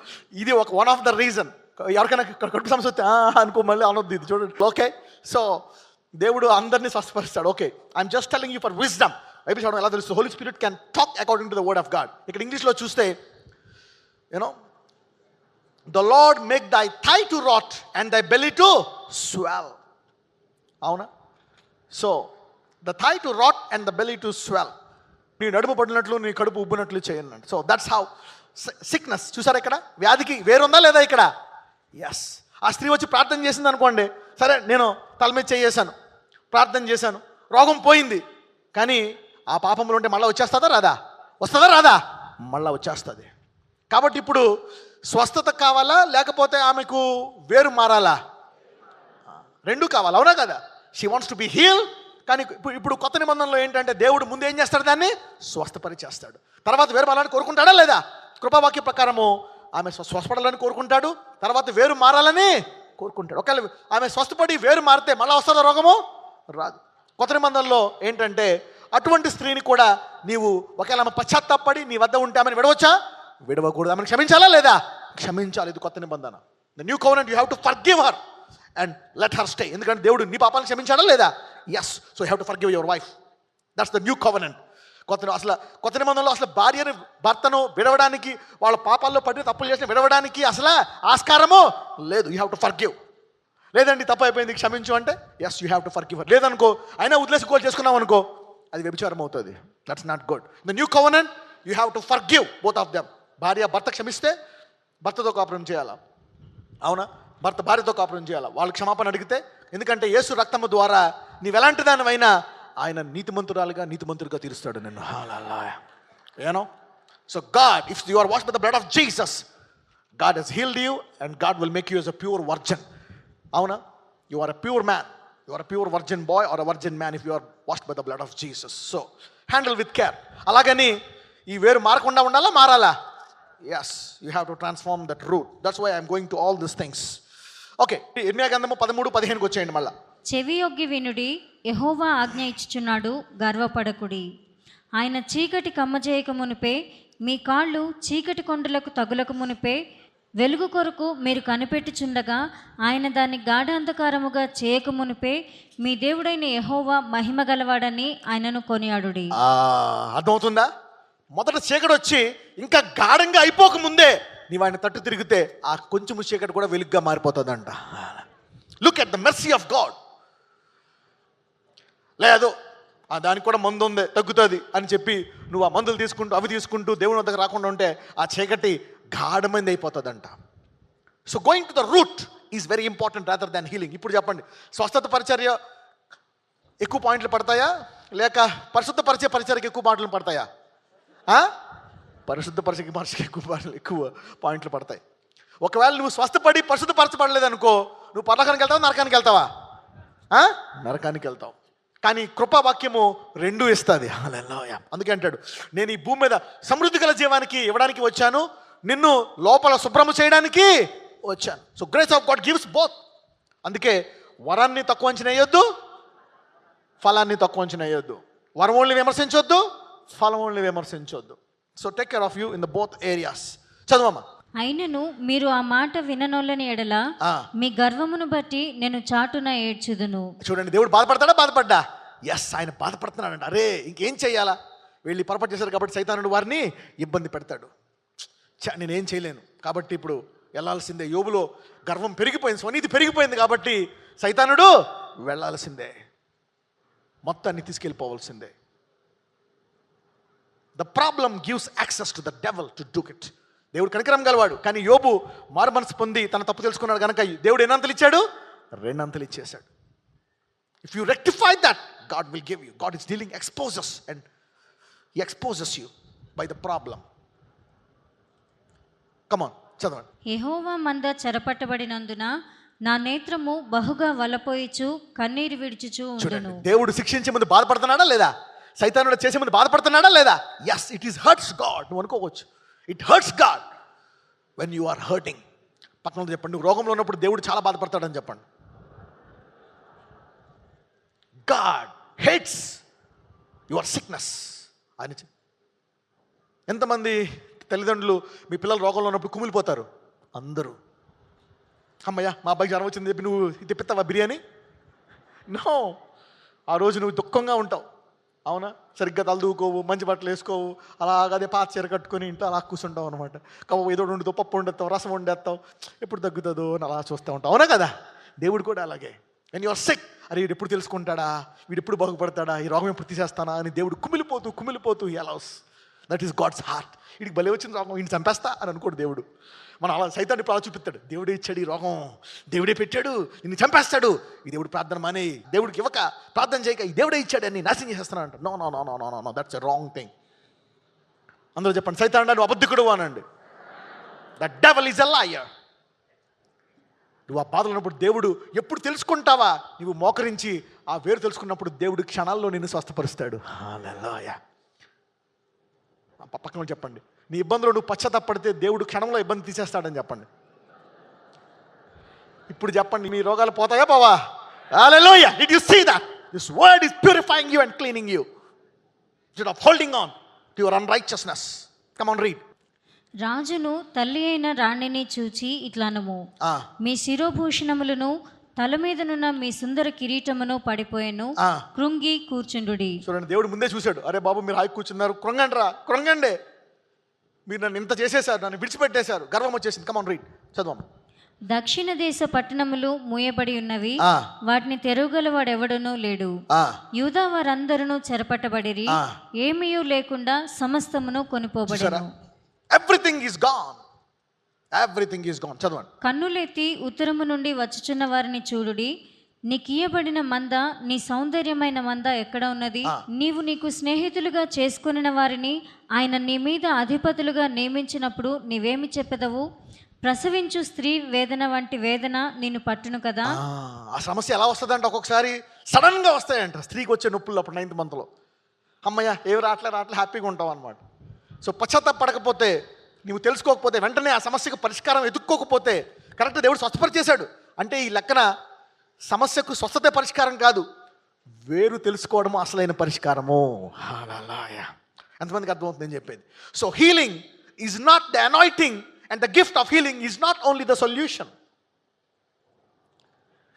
Speaker 1: ఇది వన్ ఆఫ్ ద రీజన్. ఎవరికైనా కడుపు సమస్య వస్తే అనుకో, మళ్ళీ అనొద్దు ఇది. చూడండి, ఓకే. సో దేవుడు అందరినీ స్వస్థపరుస్తాడు. Okay, I'm just telling you for wisdom. Bible చదవడం ఎలా తెలుస్తుంది? Holy spirit can talk according to the word of God. ఇక్కడ ఇంగ్లీష్లో చూస్తే you know the lord make thy thigh to rot and thy belly to swell. అవునా? So the thigh to rot and the belly to swell. నీ నడుము పడినట్లు నీ కడుపు ఉబ్బినట్లు చేయాలండి. So that's how sickness. చూసారా ఇక్కడ వ్యాధికి వేరుందా లేదా? ఇక్కడ ఎస్. ఆ స్త్రీ వచ్చి ప్రార్థన చేసింది అనుకోండి, సరే నేను తల మీద చేసాను, ప్రార్థన చేశాను, రోగం పోయింది. కానీ ఆ పాపంలో ఉంటే మళ్ళీ వచ్చేస్తుందా రాదా? వస్తుందా రాదా? మళ్ళీ వచ్చేస్తుంది. కాబట్టి ఇప్పుడు స్వస్థత కావాలా లేకపోతే ఆమెకు వేరు మారాలా? రెండు కావాలి. అవునా కదా? She wants to be heal. కానీ ఇప్పుడు కొత్త నిబంధనలో ఏంటంటే దేవుడు ముందు ఏం చేస్తాడు, దాన్ని స్వస్థపరిచేస్తాడు. తర్వాత వేరు మారాలని కోరుకుంటాడా లేదా? కృపావాక్య ప్రకారము ఆమె స్వస్థపడాలని కోరుకుంటాడు, తర్వాత వేరు మారాలని కోరుకుంటాడు. ఒకవేళ ఆమె స్వస్థపడి వేరు మారితే మళ్ళీ వస్తుందా రోగము? రాదు. కొత్త నిబంధనలో ఏంటంటే అటువంటి స్త్రీని కూడా నీవు ఒకవేళ ఆమె పశ్చాత్తాపడి నీ వద్ద ఉంటే ఆమెను విడవచ్చా? విడవకూడదు. ఆమెను క్షమించాలా లేదా? క్షమించాలి. ఇది కొత్త నిబంధన. The new covenant, you have to forgive her and let her stay. ఎందుకంటే దేవుడు నీ పాపాలను క్షమించాడా లేదా? Yes. So you have to forgive your wife. That's the new covenant. కొత్త నిబంధనలో అసలు భార్యని భర్తను విడవడానికి, వాళ్ళ పాపాల్లో పడి తప్పులు చేసిన విడవడానికి అసలు ఆస్కారము లేదు. You have to forgive. లేదండి తప్పు అయిపోయింది క్షమించు అంటే yes, you have to forgive. లేదనుకో అయినా వదిలేసి గోల్ చేసుకున్నాం అనుకో, అది వ్యభిచారం అవుతుంది. That's not good. The new covenant, you have to forgive both of them. భార్య భర్త క్షమిస్తే భర్తతో కాపురం చేయాలా, అవునా? భర్త భార్యతో కాపురం చేయాలా, వాళ్ళు క్షమాపణ అడిగితే. ఎందుకంటే యేసు రక్తము ద్వారా నీవు ఎలాంటి దానివైనా ఆయన నీతిమంతుడిగా తీరుస్తాడు నిన్ను. You know, so God, if you are washed by the blood of Jesus, God has healed you and God will make you as a pure virgin. అవునా? You are a pure man, you are a pure virgin boy or a virgin man if you are washed by the blood of Jesus. So handle with care. అలాగని ఈ వేరు మారకుండా ఉండాలా, మారాలా? Yes, you have to transform that root. That's why I'm going to all these things. Okay, ఇర్మియా గ్రంథము 13:15 వచ్చేయండి మళ్ళా.
Speaker 2: చెవియొగ్గి వినుడి, యెహోవా ఆజ్ఞ ఇచ్చుచున్నాడు, గర్వపడకుడి. ఆయన చీకటి కమ్మజేయక మునిపే, మీ కాళ్ళు చీకటి కొండలకు తగులకు మునిపే, వెలుగు కొరకు మీరు కనిపెట్టుచుండగా ఆయన దాన్ని గాఢాంధకారముగా చేయక మునిపే, మీ దేవుడైన యెహోవా మహిమ గలవాడని ఆయనను కొనియాడుడి.
Speaker 1: అర్థమవుతుందా? మొదట చీకటి వచ్చి ఇంకా గాఢంగా అయిపోక ముందే నీవు ఆయన తట్టు తిరిగితే ఆ కొంచెం చీకటి కూడా వెలుగుగా మారిపోతుందంట. Look at the mercy of God. లేదు దానికి కూడా మందు ఉంది తగ్గుతుంది అని చెప్పి నువ్వు ఆ మందులు తీసుకుంటూ అవి తీసుకుంటూ దేవుని వద్దకు రాకుండా ఉంటే ఆ చీకటి గాఢమైంది అయిపోతుందంట. So going to the root is very important rather than healing. ఇప్పుడు చెప్పండి, స్వస్థత పరిచర్య ఎక్కువ పాయింట్లు పడతాయా, లేక పరిశుద్ధ పరిచర్యకి ఎక్కువ పాయింట్లు పడతాయా? పరిశుద్ధ పరిచయకి ఎక్కువ పాయింట్లు పడతాయి. ఒకవేళ నువ్వు స్వస్థపడి పరిశుద్ధపరచబడలేదు అనుకో, నువ్వు పరలోకానికి వెళ్తావా, నరకానికి వెళ్తావా? నరకానికి వెళ్తావు. కానీ కృపావాక్యము రెండూ ఇస్తుంది. హల్లెలూయా. అందుకే అంటాడు, నేను ఈ భూమి మీద సమృద్ధి గల జీవానికి ఇవ్వడానికి వచ్చాను, నిన్ను లోపల శుభ్రము చేయడానికి వచ్చాను. So grace of God gives both. అందుకే వరాన్ని తక్కువ అంచనా వేయొద్దు, ఫలాన్ని తక్కువ అంచనా వేయొద్దు. వరం ఓన్లీ విమర్శించొద్దు, ఫలం ఓన్లీ విమర్శించొద్దు. So take care of you in the both areas. చదవమ్మా.
Speaker 2: అయినను మీరు ఆ మాట విననొల్లని ఎడల మీ గర్వమును బట్టి నేను చాటున ఏడ్చుదును.
Speaker 1: చూడండి, దేవుడు బాధపడ్డా? ఎస్, ఆయన బాధపడుతున్నాడంట. అరే ఇంకేం చెయ్యాలా, వెళ్ళి పొరపాటు చేశారు కాబట్టి సైతానుడు వారిని ఇబ్బంది పెడతాడు. నేనేం చేయలేను కాబట్టి ఇప్పుడు వెళ్ళాల్సిందే. యోబులో గర్వం పెరిగిపోయింది, స్వనీతి పెరిగిపోయింది కాబట్టి సైతానుడు వెళ్ళాల్సిందే, మొత్తాన్ని తీసుకెళ్ళిపోవాల్సిందే. The problem gives access to the devil to do it. దేవుడు కనికరం గలవాడు, కానీ యోబు మారు మనసు పొంది తన తప్పు తెలుసుకున్నాడు కనుక దేవుడు ఎన్నంతలు ఇచ్చాడు? 2 అంతలు ఇచ్చేశాడు. If you rectify that, God will give you. God is dealing exposes and he exposes you by the problem. Come on, చదవండి.
Speaker 2: యెహోవా మంద చెరపట్టబడినందున నా నేత్రము బహుగా వలపోయిచు కన్నీరు విడుచుచు ఉండును.
Speaker 1: దేవుడు శిక్షించే ముందు బాధపడుతున్నాడా లేదా? సైతానుడు చేసే ముందు బాధపడుతున్నాడా లేదా? Yes, it is hurts God. నువ్వు అనుకోవచ్చు, it hurts God when you are hurting. పక్కన చెప్పండి, నువ్వు రోగంలో ఉన్నప్పుడు దేవుడు చాలా బాధపడతాడని చెప్పండి. గాడ్ హేట్స్ యువర్ సిక్నెస్ అని. ఎంతమంది తల్లిదండ్రులు మీ పిల్లలు రోగంలో ఉన్నప్పుడు కుమిలిపోతారు? అందరూ. అమ్మయ్య మా అబ్బాయికి జ్వరం వచ్చింది చెప్పి నువ్వు తెప్పిస్తావా బిర్యానీ? నో. ఆ రోజు నువ్వు దుఃఖంగా ఉంటావు, అవునా? సరిగ్గా తలదూకోవు, మంచి బట్టలు వేసుకోవు, అలాగదే పాత చీర కట్టుకొని ఇంట్లో అలా కూర్చుంటావు అనమాట. కవ్వ ఏదో వండుతావు, పప్పు వండేస్తావు, రసం వండేస్తావు, ఎప్పుడు తగ్గుతుందో అని అలా చూస్తూ ఉంటావు, అవునా కదా? దేవుడు కూడా అలాగే. అండ్ యువర్ సిక్, అరే వీడు ఎప్పుడు తెలుసుకుంటాడా, వీడు ఎప్పుడు బాగుపడతాడా, ఈ రోగం ఎప్పుడు తీసేస్తానా అని దేవుడు కుమిలిపోతూ ఎలాస్. That is God's heart. వీడికి భలే వచ్చింది రోగం, వీడిని చంపేస్తా అని అనుకోడు దేవుడు. మనం అలా సైతాన్ని ఇప్పుడు అలా చూపిస్తాడు, దేవుడే ఇచ్చాడు ఈ రోగం, దేవుడే పెట్టాడు, నిన్ను చంపేస్తాడు. ఈ దేవుడు ప్రార్థన మానే, దేవుడికి ఇవ్వక, ప్రార్థన చేయక, ఈ దేవుడే ఇచ్చాడు అని నాశనం చేసేస్తున్నాడు అంట. No no no no no no, that's a wrong thing. అందరూ చెప్పండి, సైతానుడు నువ్వు అబద్ధికుడు అనండి. The devil is a liar. నువ్వు ఆ బాధలు ఉన్నప్పుడు దేవుడు ఎప్పుడు తెలుసుకుంటావా, నువ్వు మోకరించి ఆ వేరు తెలుసుకున్నప్పుడు దేవుడు క్షణాల్లో నిన్ను స్వస్థపరుస్తాడు. హల్లెలూయా. పక్కన చెప్పండి, నీ ఇబ్బందులు నువ్వు పశ్చాత్తాపడితే దేవుడు క్షణంలో ఇబ్బంది తీసేస్తాడని చెప్పండి. ఇప్పుడు చెప్పండి, మీ రోగాలు పోతాయా పోవా? హల్లెలూయా. Did you see that? This word is purifying you and cleaning you instead of holding on to your unrighteousness. Come on, read.
Speaker 2: రాజును తల్లి అయిన రాణిని చూచి ఇట్లనము, మీ శిరోభూషణములను తల మీదనున్న మీ సుందర కిరీటమును పడిపోయాను, కృంగి కూర్చుండుడి.
Speaker 1: చూడండి, దేవుడు ముందే చూశాడు. అరే బాబు, మీరు హాయి కూర్చున్నారు, కృంగండి. మీరు నన్ను ఇంత చేసేశారు, నన్ను విడిచిపెట్టేశారు, గర్వం వచ్చేసింది. కమాన్ రీడ్, చదవమ్మ.
Speaker 2: దక్షిణ దేశ పట్టణములు మూయబడి ఉన్నవి, వాటిని తెరుగలవాడెవడనూ లేడు. యూదా వారందరూ చెరపట్టబడిరి, ఏమీయూ లేకుండా సమస్తమును కొనిపోబడెను.
Speaker 1: Everything is gone. Everything is gone. చదవండి.
Speaker 2: కన్నులెత్తి ఉత్తరము నుండి వచ్చుచున్న వారిని చూడుడి, నీకియ్యబడిన మంద, నీ సౌందర్యమైన మంద ఎక్కడ ఉన్నది? నీవు నీకు స్నేహితులుగా చేసుకున్న వారిని ఆయన నీ మీద అధిపతులుగా నియమించినప్పుడు నీవేమి చెప్పెదవు? ప్రసవించు స్త్రీ వేదన వంటి వేదన నిన్ను పట్టును కదా.
Speaker 1: ఆ సమస్య ఎలా వస్తుందంటే ఒక్కొక్కసారి సడన్ గా వస్తాయంట. స్త్రీకి వచ్చే నొప్పులు అప్పుడు 9th monthలో అమ్మయ్య ఏవి రావట్లే హ్యాపీగా ఉంటావు అనమాట. సో పశ్చాత్తాపడకపోతే, నువ్వు తెలుసుకోకపోతే, వెంటనే ఆ సమస్యకు పరిష్కారం ఎదుక్కోకపోతే, కరెక్ట్ దేవుడు స్వస్థపరిచేశాడు అంటే ఈ లెక్కన సమస్యకు స్వస్థతే పరిష్కారం కాదు, వేరు తెలుసుకోవడము అసలైన పరిష్కారము. హల్లెలూయా. ఎంతమందికి అర్థమవుతుంది నేను చెప్పేది? So healing is not the anointing and the gift of healing is not only the solution.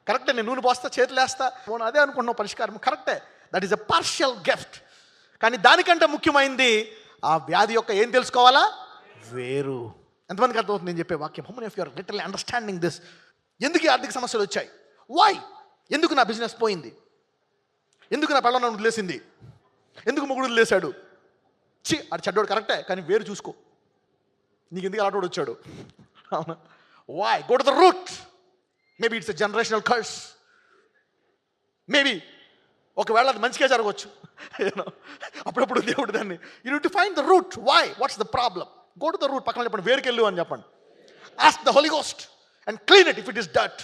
Speaker 1: కరెక్టే, నేను నూనె పోస్తా, చేతులు వేస్తా, అదే అనుకుంటున్నావు పరిష్కారం, కరెక్టే. That is a partial gift. కానీ దానికంటే ముఖ్యమైనది ఆ వ్యాధి యొక్క ఏం తెలుసుకోవాలా? వేరు. ఎంతమందికి అర్థమవుతుంది నేను చెప్పే వాక్యం? How many of you are literally understanding this? ఎందుకు ఈ ఆర్థిక సమస్యలు వచ్చాయి? వై? ఎందుకు నా బిజినెస్ పోయింది? ఎందుకు నా పిల్లలు నన్ను వదిలేసింది? ఎందుకు మొగుడు వదిలేశాడు? అది చెడ్డోడు కరెక్టే, కానీ వేరు చూసుకో. నీకు ఎందుకు అలాంటి వచ్చాడు? అవునా? Why? Go to the root. Maybe it's a generational curse. Maybe ఒకవేళ అది మంచిగా జరగవచ్చు. అప్పుడప్పుడు దేవుడు దాన్ని you need to find the root. Why? What's the problem? Go to the root. పక్కన చెప్పండి, వేరుకెళ్ళు అని చెప్పండి. Ask the holy ghost and clean it if it is dirt.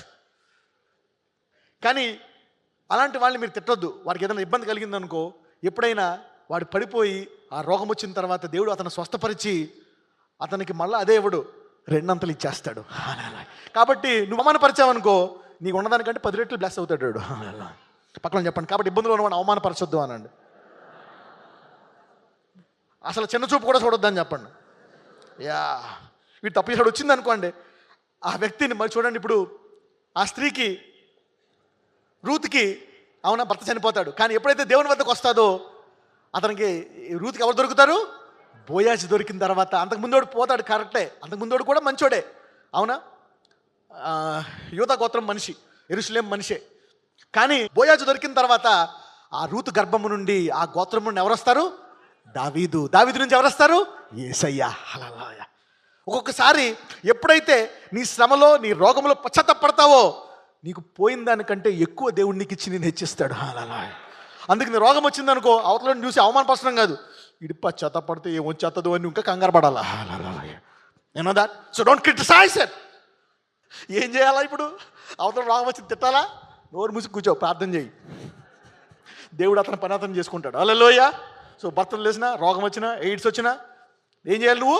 Speaker 1: కానీ అలాంటి వాళ్ళని మీరు తిట్టొద్దు. వాడికి ఏదైనా ఇబ్బంది కలిగిందనుకో, ఎప్పుడైనా వాడు పడిపోయి ఆ రోగం వచ్చిన తర్వాత దేవుడు అతను స్వస్థపరిచి అతనికి మళ్ళీ అదే ఇవ్వడు, 2 అంతలు ఇచ్చేస్తాడు. కాబట్టి నువ్వు అవమానపరిచావనుకో, నీకు ఉన్నదానికంటే 10 రెట్లు బ్లెస్ అవుతాడు. పక్కన చెప్పండి. కాబట్టి ఇబ్బందులు ఉన్నవాడు అవమానపరచొద్దు అనండి. అసలు చిన్న చూపు కూడా చూడొద్దని చెప్పండి. యా, వీడు తప్పు చేసాడు వచ్చింది అనుకోండి, ఆ వ్యక్తిని మరి చూడండి. ఇప్పుడు ఆ స్త్రీకి, రూత్కి, అవునా, భర్త చనిపోతాడు. కానీ ఎప్పుడైతే దేవుని వద్దకు వస్తాదో అతనికి రూత్కి ఎవరు దొరుకుతారు? బోయాజు దొరికిన తర్వాత. అంతకుముందోడు పోతాడు, కరెక్టే, అంతకుముందోడు కూడా మంచోడే, అవునా, యూదా గోత్రం మనిషి, యెరూషలేం మనిషే. కానీ బోయాజు దొరికిన తర్వాత ఆ రూతు గర్భము నుండి, ఆ గోత్రం నుండి ఎవరు వస్తారు? దావీదు. దావీదు నుంచి ఎవరు వస్తారు? యేసయ్య. హల్లెలూయా. ఒక్కొక్కసారి ఎప్పుడైతే నీ శ్రమలో, నీ రోగంలో పశ్చాత్తాపడతావో, నీకు పోయిన దానికంటే ఎక్కువ దేవుడు నీకు ఇచ్చి నేను హెచ్చిస్తాడు. హల్లెలూయా. అందుకు నీ రోగం వచ్చిందనుకో, అవతలను చూసి అవమానపరచడం కాదు, ఇది పశ్చాత్తాపడితే ఏమొచ్చేస్తుందో అని ఇంకా కంగారు పడాలా. Hallelujah. You know that? So don't criticize it. ఏం చేయాలా ఇప్పుడు? అవతల రోగం వచ్చి తిట్టాలా? నోరు మూసి కూర్చో, ప్రార్థన చేయి, దేవుడు అతని పని అతను చేసుకుంటాడు. హల్లెలూయా. సో భర్తలు లేసినా, రోగం వచ్చినా, ఎయిడ్స్ వచ్చినా ఏం చేయాలి? నువ్వు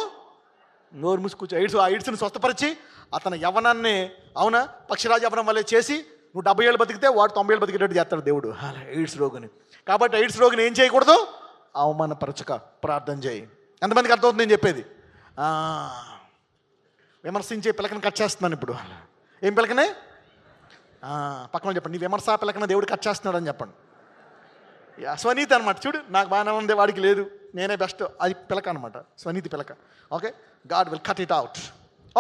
Speaker 1: నోరు మూసి కూర్చో. ఆ ఎయిడ్స్ని స్వస్థపరిచి అతని యవ్వనాన్ని, అవునా, పక్షిరాజు యవ్వనం వల్లే చేసి నువ్వు 70 ఏళ్ళు బతికితే వాడు 90 ఏళ్ళు బతికేటట్టు చేస్తాడు దేవుడు ఎయిడ్స్ రోగిని. కాబట్టి ఎయిడ్స్ రోగిని ఏం చేయకూడదు? అవమానపరచక ప్రార్థన చేయి. ఎంతమందికి అర్థమవుతుంది నేను చెప్పేది? విమర్శించే పిలకని కట్ చేస్తున్నాను ఇప్పుడు. ఏం పిలకనే? పక్కన చెప్పండి, నీ విమర్శ పిలకన దేవుడు కట్ చేస్తున్నాడు అని చెప్పండి. స్వనీతి అనమాట. చూడు, నాకు బాగానే ఉంది, వాడికి లేదు, నేనే బెస్ట్, అది పిలక అనమాట, స్వనీతి పిలక. Okay, God will cut it out.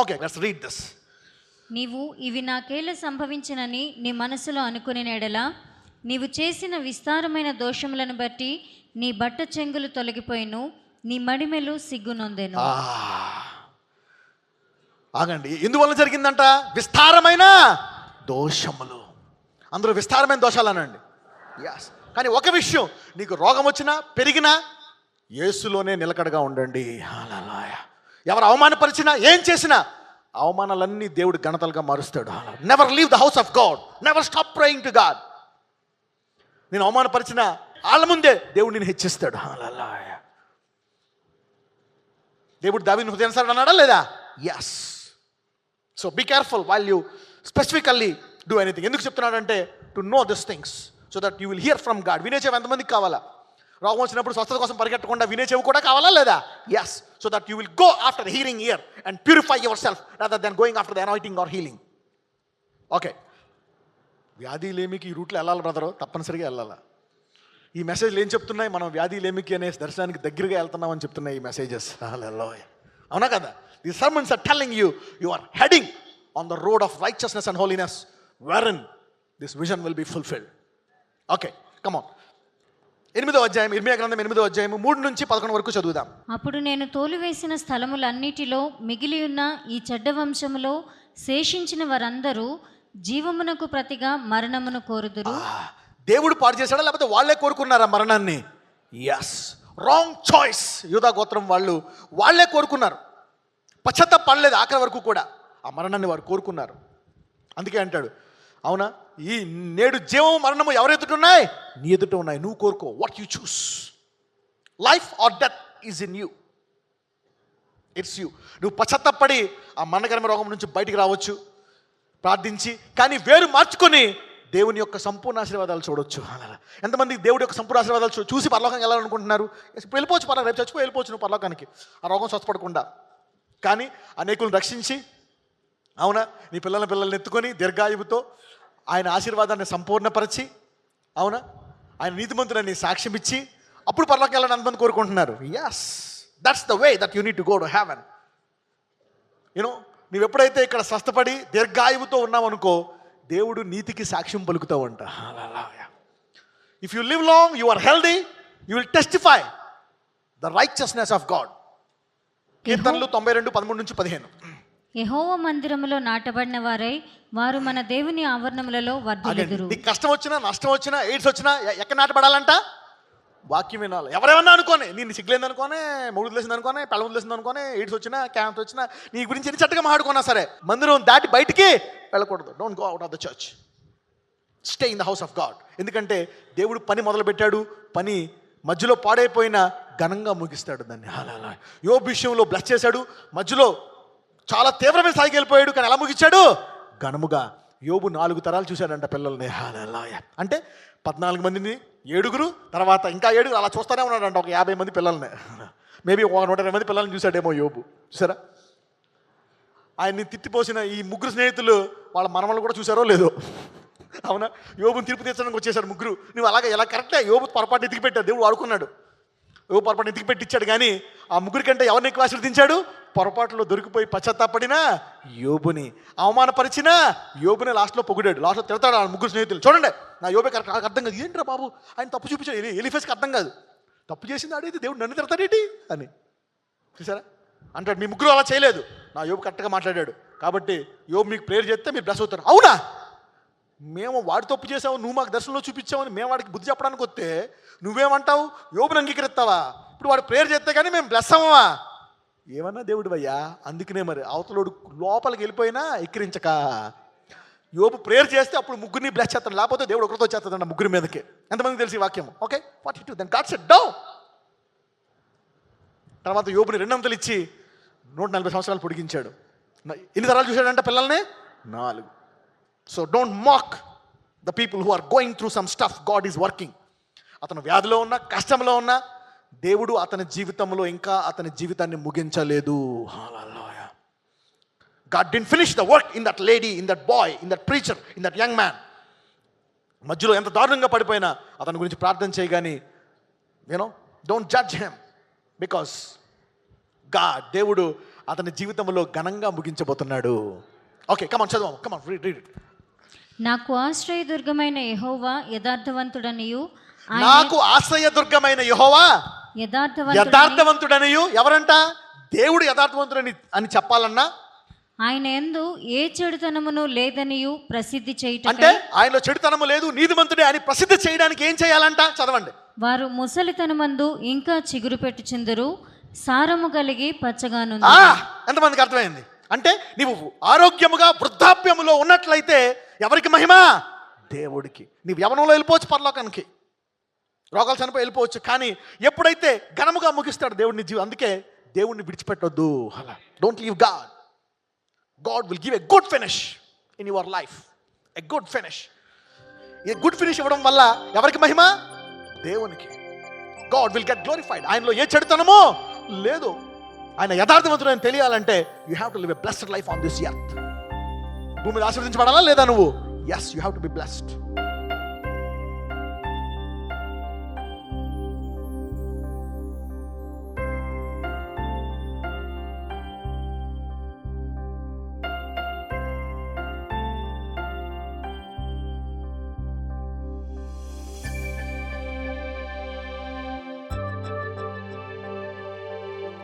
Speaker 1: Okay, let's read this.
Speaker 2: నీవు ఇవి నాకేలా సంభవించినని నీ మనసులో అనుకునే ఎడల, నీవు చేసిన విస్తారమైన దోషములను బట్టి నీ బట్ట చెంగులు తొలగిపోయిను, నీ మడిమెలు సిగ్గునొందెను.
Speaker 1: ఆగండి, ఎందువల్ల జరిగిందంట? విస్తారమైన దోషములు. అందరూ విస్తారమైన దోషాలు అనండి. ఎస్. కానీ ఒక విషయం, నీకు రోగం వచ్చినా పెరిగినా యేసులోనే నిలకడగా ఉండండి. హల్లెలూయా. ఎవరు అవమానపరిచినా, ఏం చేసినా, అవమానాలన్నీ దేవుడు ఘనతలుగా మారుస్తాడు. Never leave the house of God. Never stop praying to God. నేను అవమానపరిచిన వాళ్ళ ముందే దేవుడు నేను హెచ్చిస్తాడు. హల్లెలూయా. దేవుడు దావీదుని హృదయానుసారుడు అన్నాడా లేదా? Yes. So be careful while you specifically do anything. ఎందుకు చెప్తున్నాడంటే to know this things so that you will hear from God. వినే చెవి ఎంతమందికి కావాలా? రోగం వచ్చినప్పుడు స్వస్థత కోసం పరిగెట్టకుండా వినే చెవి కూడా కావాలా లేదా? Yes. So that you will go after hearing ear and purify yourself rather than going after the anointing or healing. Okay, వ్యాధి లేమికి ఈ రూట్లో వెళ్ళాలి బ్రదరు, తప్పనిసరిగా వెళ్ళాలా. ఈ మెసేజ్లు ఏం చెప్తున్నాయి? మనం వ్యాధి లేమికి అనే దర్శనానికి దగ్గరగా వెళ్తున్నామని చెప్తున్నాయి ఈ మెసేజెస్. హల్లెలూయా. అవునా కదా? The sermons are telling you you are heading on the road of righteousness and holiness wherein this vision will be fulfilled. Okay, come on. 8వ అధ్యాయం, ఇర్మీయా గ్రంథం 8వ అధ్యాయం 3-11 వరకు చదువుదాం.
Speaker 2: అప్పుడు నేను తోలివేసిన స్థలములన్నిటిలో మిగిలియున్న ఈ చెడ్డ వంశములో శేషించిన వారందరూ జీవమునకు ప్రతిగా మరణమును కోరుదురు.
Speaker 1: దేవుడు పాడు చేశాడా లేకపోతే వాళ్ళే కోరుకున్నారా మరణాన్ని? Yes, wrong choice. యూదా గోత్రం వాళ్ళే కోరుకున్నారు. పశ్చాత్తాపడలేదు ఆఖరి వరకు కూడా. ఆ మరణాన్ని వారు కోరుకున్నారు. అందుకే అంటాడు, అవునా, ఈ నేడు జీవం మరణము ఎవరు ఎదుట ఉన్నాయి? నీ ఎదుట ఉన్నాయి. నువ్వు కోరుకో. What you choose, life or death is in you. It's you. నువ్వు పశ్చాత్తాపడి ఆ మరణకరమైన రోగం నుంచి బయటికి రావచ్చు ప్రార్థించి, కానీ వేరు మార్చుకొని దేవుని యొక్క సంపూర్ణ ఆశీర్వాదాలు చూడొచ్చు. ఎంతమంది దేవుడి యొక్క సంపూర్ణ ఆశీర్వాదాలు చూసి పరలోకానికి వెళ్ళాలనుకుంటున్నారు? ఇప్పుడు వెళ్ళిపోవచ్చు, పర్లేదు, రేపు చచ్చిపోయి వెళ్ళిపోవచ్చు నువ్వు పరలోకానికి ఆ రోగం స్వస్థపడకుండా. కానీ అనేకులను రక్షించి, అవునా, నీ పిల్లల్ని ఎత్తుకొని దీర్ఘాయువుతో ఆయన ఆశీర్వాదాన్ని సంపూర్ణపరిచి, అవునా, ఆయన నీతిమంతులని సాక్ష్యం ఇచ్చి అప్పుడు పరలోకి వెళ్ళాలని అంతమంది కోరుకుంటున్నారు. Yes, that's the way that you need to go to heaven. You know, నువ్వు ఎప్పుడైతే ఇక్కడ స్వస్థపడి దీర్ఘాయువుతో ఉన్నావు అనుకో, దేవుడు నీతికి సాక్ష్యం పలుకుతావు అంట. If you live long, you are healthy, you will testify the righteousness of God. కీర్తనలు 92:13-15.
Speaker 2: యెహోవా మందిరములో నాటబడిన వారై వారు మన దేవుని ఆవరణములలో వర్ధిల్లుదురు.
Speaker 1: నీకు కష్టం వచ్చినా, నష్టం వచ్చినా, ఎయిడ్స్ వచ్చినా ఎక్కడ నాటబడాలంట? వాక్యం వినాలి. ఎవరేమన్నా అనుకోని, నేను సిగ్గులేదు అనుకోనే, మూడు వదిలేసింది అనుకోనే, పెళ్ళ వదిలేసింది అనుకోనే, ఎయిడ్స్ వచ్చినా, క్యాన్సర్ వచ్చినా, నీ గురించి ఎన్ని చట్టగా మాట్లాడుకున్నా సరే మందిరం దాటి బయటికి వెళ్ళకూడదు. Don't go out of the church. Stay in the house of God. ఎందుకంటే దేవుడు పని మొదలు పెట్టాడు, పని మధ్యలో పాడైపోయినా ఘనంగా ముగిస్తాడు దాన్ని. యోబు విషయంలో బ్లెస్ చేశాడు, మధ్యలో చాలా తీవ్రమైన స్థాయికి వెళ్ళిపోయాడు, కానీ ఎలా ముగించాడు? ఘనముగా. యోబు 4 తరాలు చూశాడంట పిల్లల్ని. అంటే 14 మందిని, 7 తర్వాత ఇంకా 7 అలా చూస్తూనే ఉన్నాడంట. ఒక 50 మంది పిల్లల్ని, మేబీ ఒక 120 మంది పిల్లల్ని చూశాడేమో యోబు. చూసారా? ఆయన్ని తిట్టిపోసిన ఈ 3 స్నేహితులు వాళ్ళ మనవలు కూడా చూసారో లేదో. అవునా, యోబుని తీర్పు తీర్చడానికి వచ్చేసారు 3. నువ్వు అలాగే ఎలా కరెక్టే, యోబు పొరపాటు ఎతికి పెట్టాడు, దేవుడు వాడుకున్నాడు. యోబు పొరపాటు ఎతికి పెట్టించాడు, కానీ ఆ 3 కంటే ఎవరిని ఎక్కువ ఆశీర్వదించాడు? పొరపాటులో దొరికిపోయి పశ్చాత్తాపడినా యోబుని, అవమానపరిచినా యోబుని లాస్ట్లో పొగిడాడు. లాస్ట్లో తిడతాడు ఆ 3 స్నేహితులు. చూడండి, నా యోబే కరెక్ట్ అర్థం కాదు. ఏంట్రా బాబు ఆయన తప్పు చూపించాడు, ఎలిఫేస్కి అర్థం కాదు. తప్పు చేసింది ఆడేది, దేవుడు నన్ను తిడతాడేంటి అని. చూసారా? అంటాడు, మీ 3 అలా చేయలేదు, నా యోబు కరెక్ట్గా మాట్లాడాడు, కాబట్టి యోబు మీకు ప్రేయర్ చేస్తే మీరు బ్లెస్ అవుతారు. అవునా, మేము వాడి తప్పు చేసావు, నువ్వు మాకు దర్శనంలో చూపించావని మేము వాడికి బుద్ధి చెప్పడానికి వస్తే నువ్వేమంటావు? యోబుని అంగీకరిస్తావా? ఇప్పుడు వాడు ప్రేయర్ చేస్తే కానీ మేము బ్లెస్ అవ్వమా? ఏమన్నా దేవుడు అయ్యా. అందుకనే మరి అవతలోడు లోపలికి వెళ్ళిపోయినా ఎక్కిరించక, యోబు ప్రేయర్ చేస్తే అప్పుడు 3 బ్లెస్ చేస్తాడు, లేకపోతే దేవుడు ఒకరితో చేస్తాడంట 3 మీదకి. ఎంతమంది తెలిసి వాక్యం? Okay, 42. Then God said down. తర్వాత యోబుని 200 ఇచ్చి 140 సంవత్సరాలు పొడిగించాడు. ఎన్ని తరాలు చూశాడంట పిల్లల్ని? 4. So don't mock the people who are going through some stuff. God is working. అతను వ్యాధిలో ఉన్నా, కష్టంలో ఉన్నా, దేవుడు అతని జీవితంలో ఇంకా అతని జీవితాన్ని ముగించలేదు. God didn't finish the work in that lady, in that boy, in that preacher, in that young man. మధ్యలో ఎంత దారుణంగా పడిపోయినా అతని గురించి ప్రార్థన చేయగాని, డోంట్ జడ్జ్ హిమ్, బికాస్ దేవుడు అతని జీవితంలో ఘనంగా ముగించబోతున్నాడు. ఓకే, కమాన్ చదువు, కమాన్ రీడ్ ఇట్.
Speaker 2: నాకు ఆశ్రయదుర్గమైన యెహోవా యథార్థవంతుడనియు,
Speaker 1: నాకు ఆశ్రయదుర్గమైన యెహోవా యథార్థవంతుడనియు. ఎవరంట? దేవుడు యథార్థవంతుడని అని చెప్పాలన్నా
Speaker 2: ఆయన యందు ఏ చెడుతనమును లేదనియు ప్రసిద్ధి చేయుటకై,
Speaker 1: అంటే ఆయనలో చెడుతనము లేదు, నీతిమంతుడే అని ప్రసిద్ధి చేయడానికి ఏం చేయాలంట? చదవండి.
Speaker 2: వారు ముసలితనమందు ఇంకా చిగురు పెట్టుచుందురు, సారము కలిగి పచ్చగాను.
Speaker 1: ఎంతమందికి అర్థమైంది? అంటే నీవు ఆరోగ్యముగా వృద్ధాప్యములో ఉన్నట్లయితే ఎవరికి మహిమ? దేవుడికి. నీవు యవనంలో వెళ్ళిపోవచ్చు పరలోకానికి, రోగాలు చనిపోయి వెళ్ళిపోవచ్చు, కానీ ఎప్పుడైతే ఘనముగా ముగిస్తాడు దేవుడిని జీవం. అందుకే దేవుణ్ణి విడిచిపెట్టొద్దు. అలా don't leave God. God will give a good finish in your life. A good finish. ఈ గుడ్ ఫినిష్ ఇవ్వడం వల్ల ఎవరికి మహిమ? దేవునికి. God will get glorified. ఆయనలో ఏ చెడుతనమో లేదు. ఆయన యథార్థవంతుడని తెలియాలంటే you have to live a blessed life on this earth. భూమి మీద ఆశీర్వదించబడాలా లేదా నువ్వు? Yes, you have to be blessed.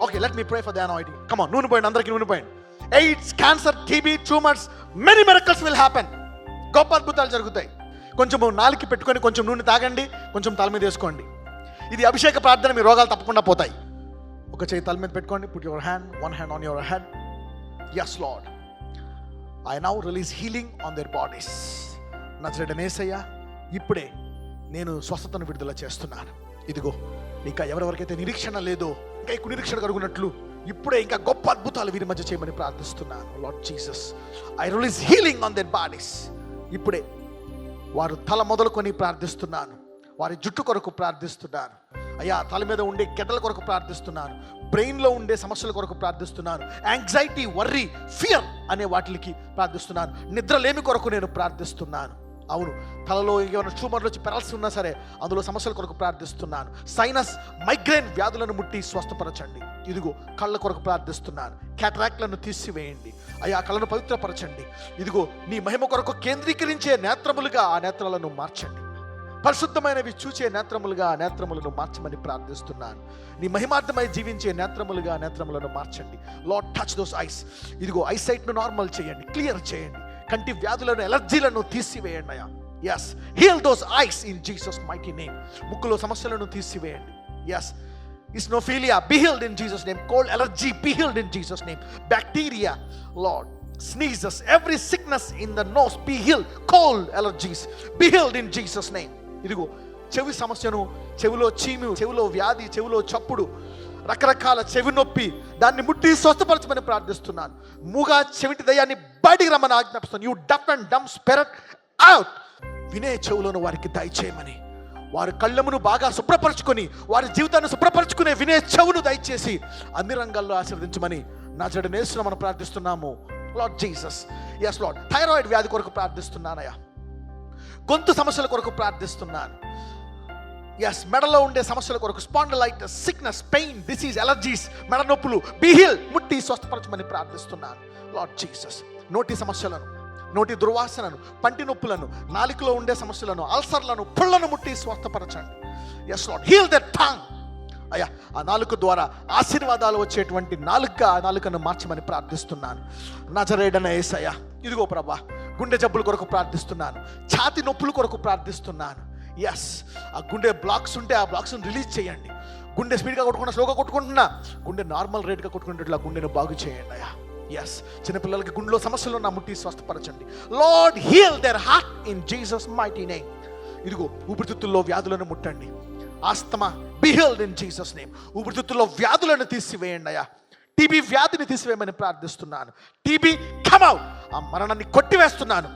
Speaker 1: Okay, let me pray for the anointing. Come on, నూనె పోయండి, అందరికీ నూనె పోయండి. AIDS, cancer, TB, tumors, many miracles will happen. గొప్ప అద్భుతాలు జరుగుతాయి. కొంచెం నాలుగు పెట్టుకొని కొంచెం నూనె తాగండి, కొంచెం తల మీద వేసుకోండి. ఇది అభిషేక ప్రార్థన. మీ రోగాలు తప్పకుండా పోతాయి. ఒక చేయి తల మీద పెట్టుకోండి. Put your hand, one hand on your head. Yes, Lord. I now release healing on their bodies. నజరేయుడైన యేసయ్య, ఇప్పుడే నేను స్వస్థతను విడుదల చేస్తున్నాను. ఇదిగో ఇంకా ఎవరెవరికైతే నిరీక్షణ లేదో ఇంకా ఎక్కువ నిరీక్షణ కలుగునట్లు ఇప్పుడే ఇంకా గొప్ప అద్భుతాలు వీరి మధ్య చేయమని ప్రార్థిస్తున్నాను. Lord Jesus, I release healing on there bodies. ఇప్పుడే వారు తల మొదలుకొని ప్రార్థిస్తున్నాను. వారి జుట్టు కొరకు ప్రార్థిస్తున్నాను అయ్యా. తల మీద ఉండే గెడ్డల కొరకు ప్రార్థిస్తున్నాను. బ్రెయిన్లో ఉండే సమస్యల కొరకు ప్రార్థిస్తున్నాను. యాంగ్జైటీ, వర్రీ, ఫియర్ అనే వాటికి ప్రార్థిస్తున్నాను. నిద్రలేమి కొరకు నేను ప్రార్థిస్తున్నాను. అవును, తలలో ఏమైనా ట్యూమర్లు వచ్చి పెరాలసిస్ ఉన్నా సరే అందులో సమస్యల కొరకు ప్రార్థిస్తున్నాను. సైనస్, మైగ్రేన్ వ్యాధులను ముట్టి స్వస్థపరచండి. ఇదిగో కళ్ళ కొరకు ప్రార్థిస్తున్నాను. క్యాటరాక్ట్లను తీసివేయండి అయ్యా. కళ్ళను పవిత్రపరచండి. ఇదిగో నీ మహిమ కొరకు కేంద్రీకరించే నేత్రములుగా ఆ నేత్రాలను మార్చండి. పరిశుద్ధమైనవి చూచే నేత్రములుగా ఆ నేత్రములను మార్చమని ప్రార్థిస్తున్నాను. నీ మహిమార్థమై జీవించే నేత్రములుగా నేత్రములను మార్చండి. Lord, touch those ice. ఇదిగో ఐసైట్ను నార్మల్ చేయండి, క్లియర్ చేయండి. కంటి వ్యాధులను, ఎలర్జీలను తీసివేయండి అయ్యా. Yes, heal those eyes in Jesus mighty name. ముక్కులో సమస్యలను తీసివేయండి. Yes, eosinophilia be healed in Jesus name. Cold allergy be healed in Jesus name. Bacteria, lord, sneezes, every sickness in the nose be healed. Cold allergies be healed in Jesus name. ఇదిగో చెవి సమస్యను, చెవిలో చీము, చెవిలో వ్యాధి, చెవిలో చప్పుడు, రకరకాల చెవి నొప్పి, దాన్ని ముట్టి స్వస్థపరచమని ప్రార్థిస్తున్నాను. మూగా చెవిటి దయ్యాన్ని బయటికి రమ్మని ఆజ్ఞాపిస్తున్నాను. You deaf and dumb spirit out. వినే చెవులను వారికి దయచేయమని, వారి కళ్ళమును బాగా శుభ్రపరచుకొని వారి జీవితాన్ని శుభ్రపరచుకునే వినే చెవును దయచేసి అన్ని రంగాల్లో ఆశీర్వదించమని నజరేయుడైన యేసునామమున మనం ప్రార్థిస్తున్నాము. Lord Jesus. Yes Lord. Thyroid వ్యాధి కొరకు ప్రార్థిస్తున్నానయ్యా. గొంతు సమస్యల కొరకు ప్రార్థిస్తున్నాను. ఎస్, మెడలో ఉండే సమస్యల కొరకు, spondylitis, sickness, pain, disease, allergies, మెడ నొప్పులు బి హీల్, ముట్టి స్వస్థపరచమని ప్రార్థిస్తున్నాను. Lord Jesus. నోటి సమస్యలను, నోటి దుర్వాసనను, పంటి నొప్పులను, నాలుకలో ఉండే సమస్యలను, అల్సర్లను, పుళ్లను ముట్టి స్వస్థపరచండి. Yes Lord. Heal that tongue అయ్యా. ఆ నాలుక ద్వారా ఆశీర్వాదాలు వచ్చేటువంటి నాలుక, ఆ నాలుకను మార్చమని ప్రార్థిస్తున్నాను. నజరేయుడైన యేసయ్యా, ఇదిగో ప్రభా, గుండె జబ్బుల కొరకు ప్రార్థిస్తున్నాను. ఛాతి నొప్పుల కొరకు ప్రార్థిస్తున్నాను. ఎస్, ఆ గుండె బ్లాక్స్ ఉంటే ఆ బ్లాక్స్ని రిలీజ్ చేయండి. గుండె స్పీడ్గా కొట్టుకున్నా, స్లోగా కొట్టుకుంటున్నా, గుండె నార్మల్ రేట్గా కొట్టుకునేట్లా గుండెను బాగు చేయండి అయ్యా. ఎస్, చిన్నపిల్లలకి గుండెలో సమస్యలు ఉన్న ముట్టి స్వస్థపరచండి. Lord, heal their heart in Jesus mighty name. ఇదిగో ఊపిరితిత్తుల్లో వ్యాధులను ముట్టండి. Asthma be healed in Jesus name. ఊపిరితిత్తుల్లో వ్యాధులను తీసివేయండి అయ్యా. టీబీ వ్యాధిని తీసివేయమని ప్రార్థిస్తున్నాను. TB come out. ఆ మరణాన్ని కొట్టివేస్తున్నాను.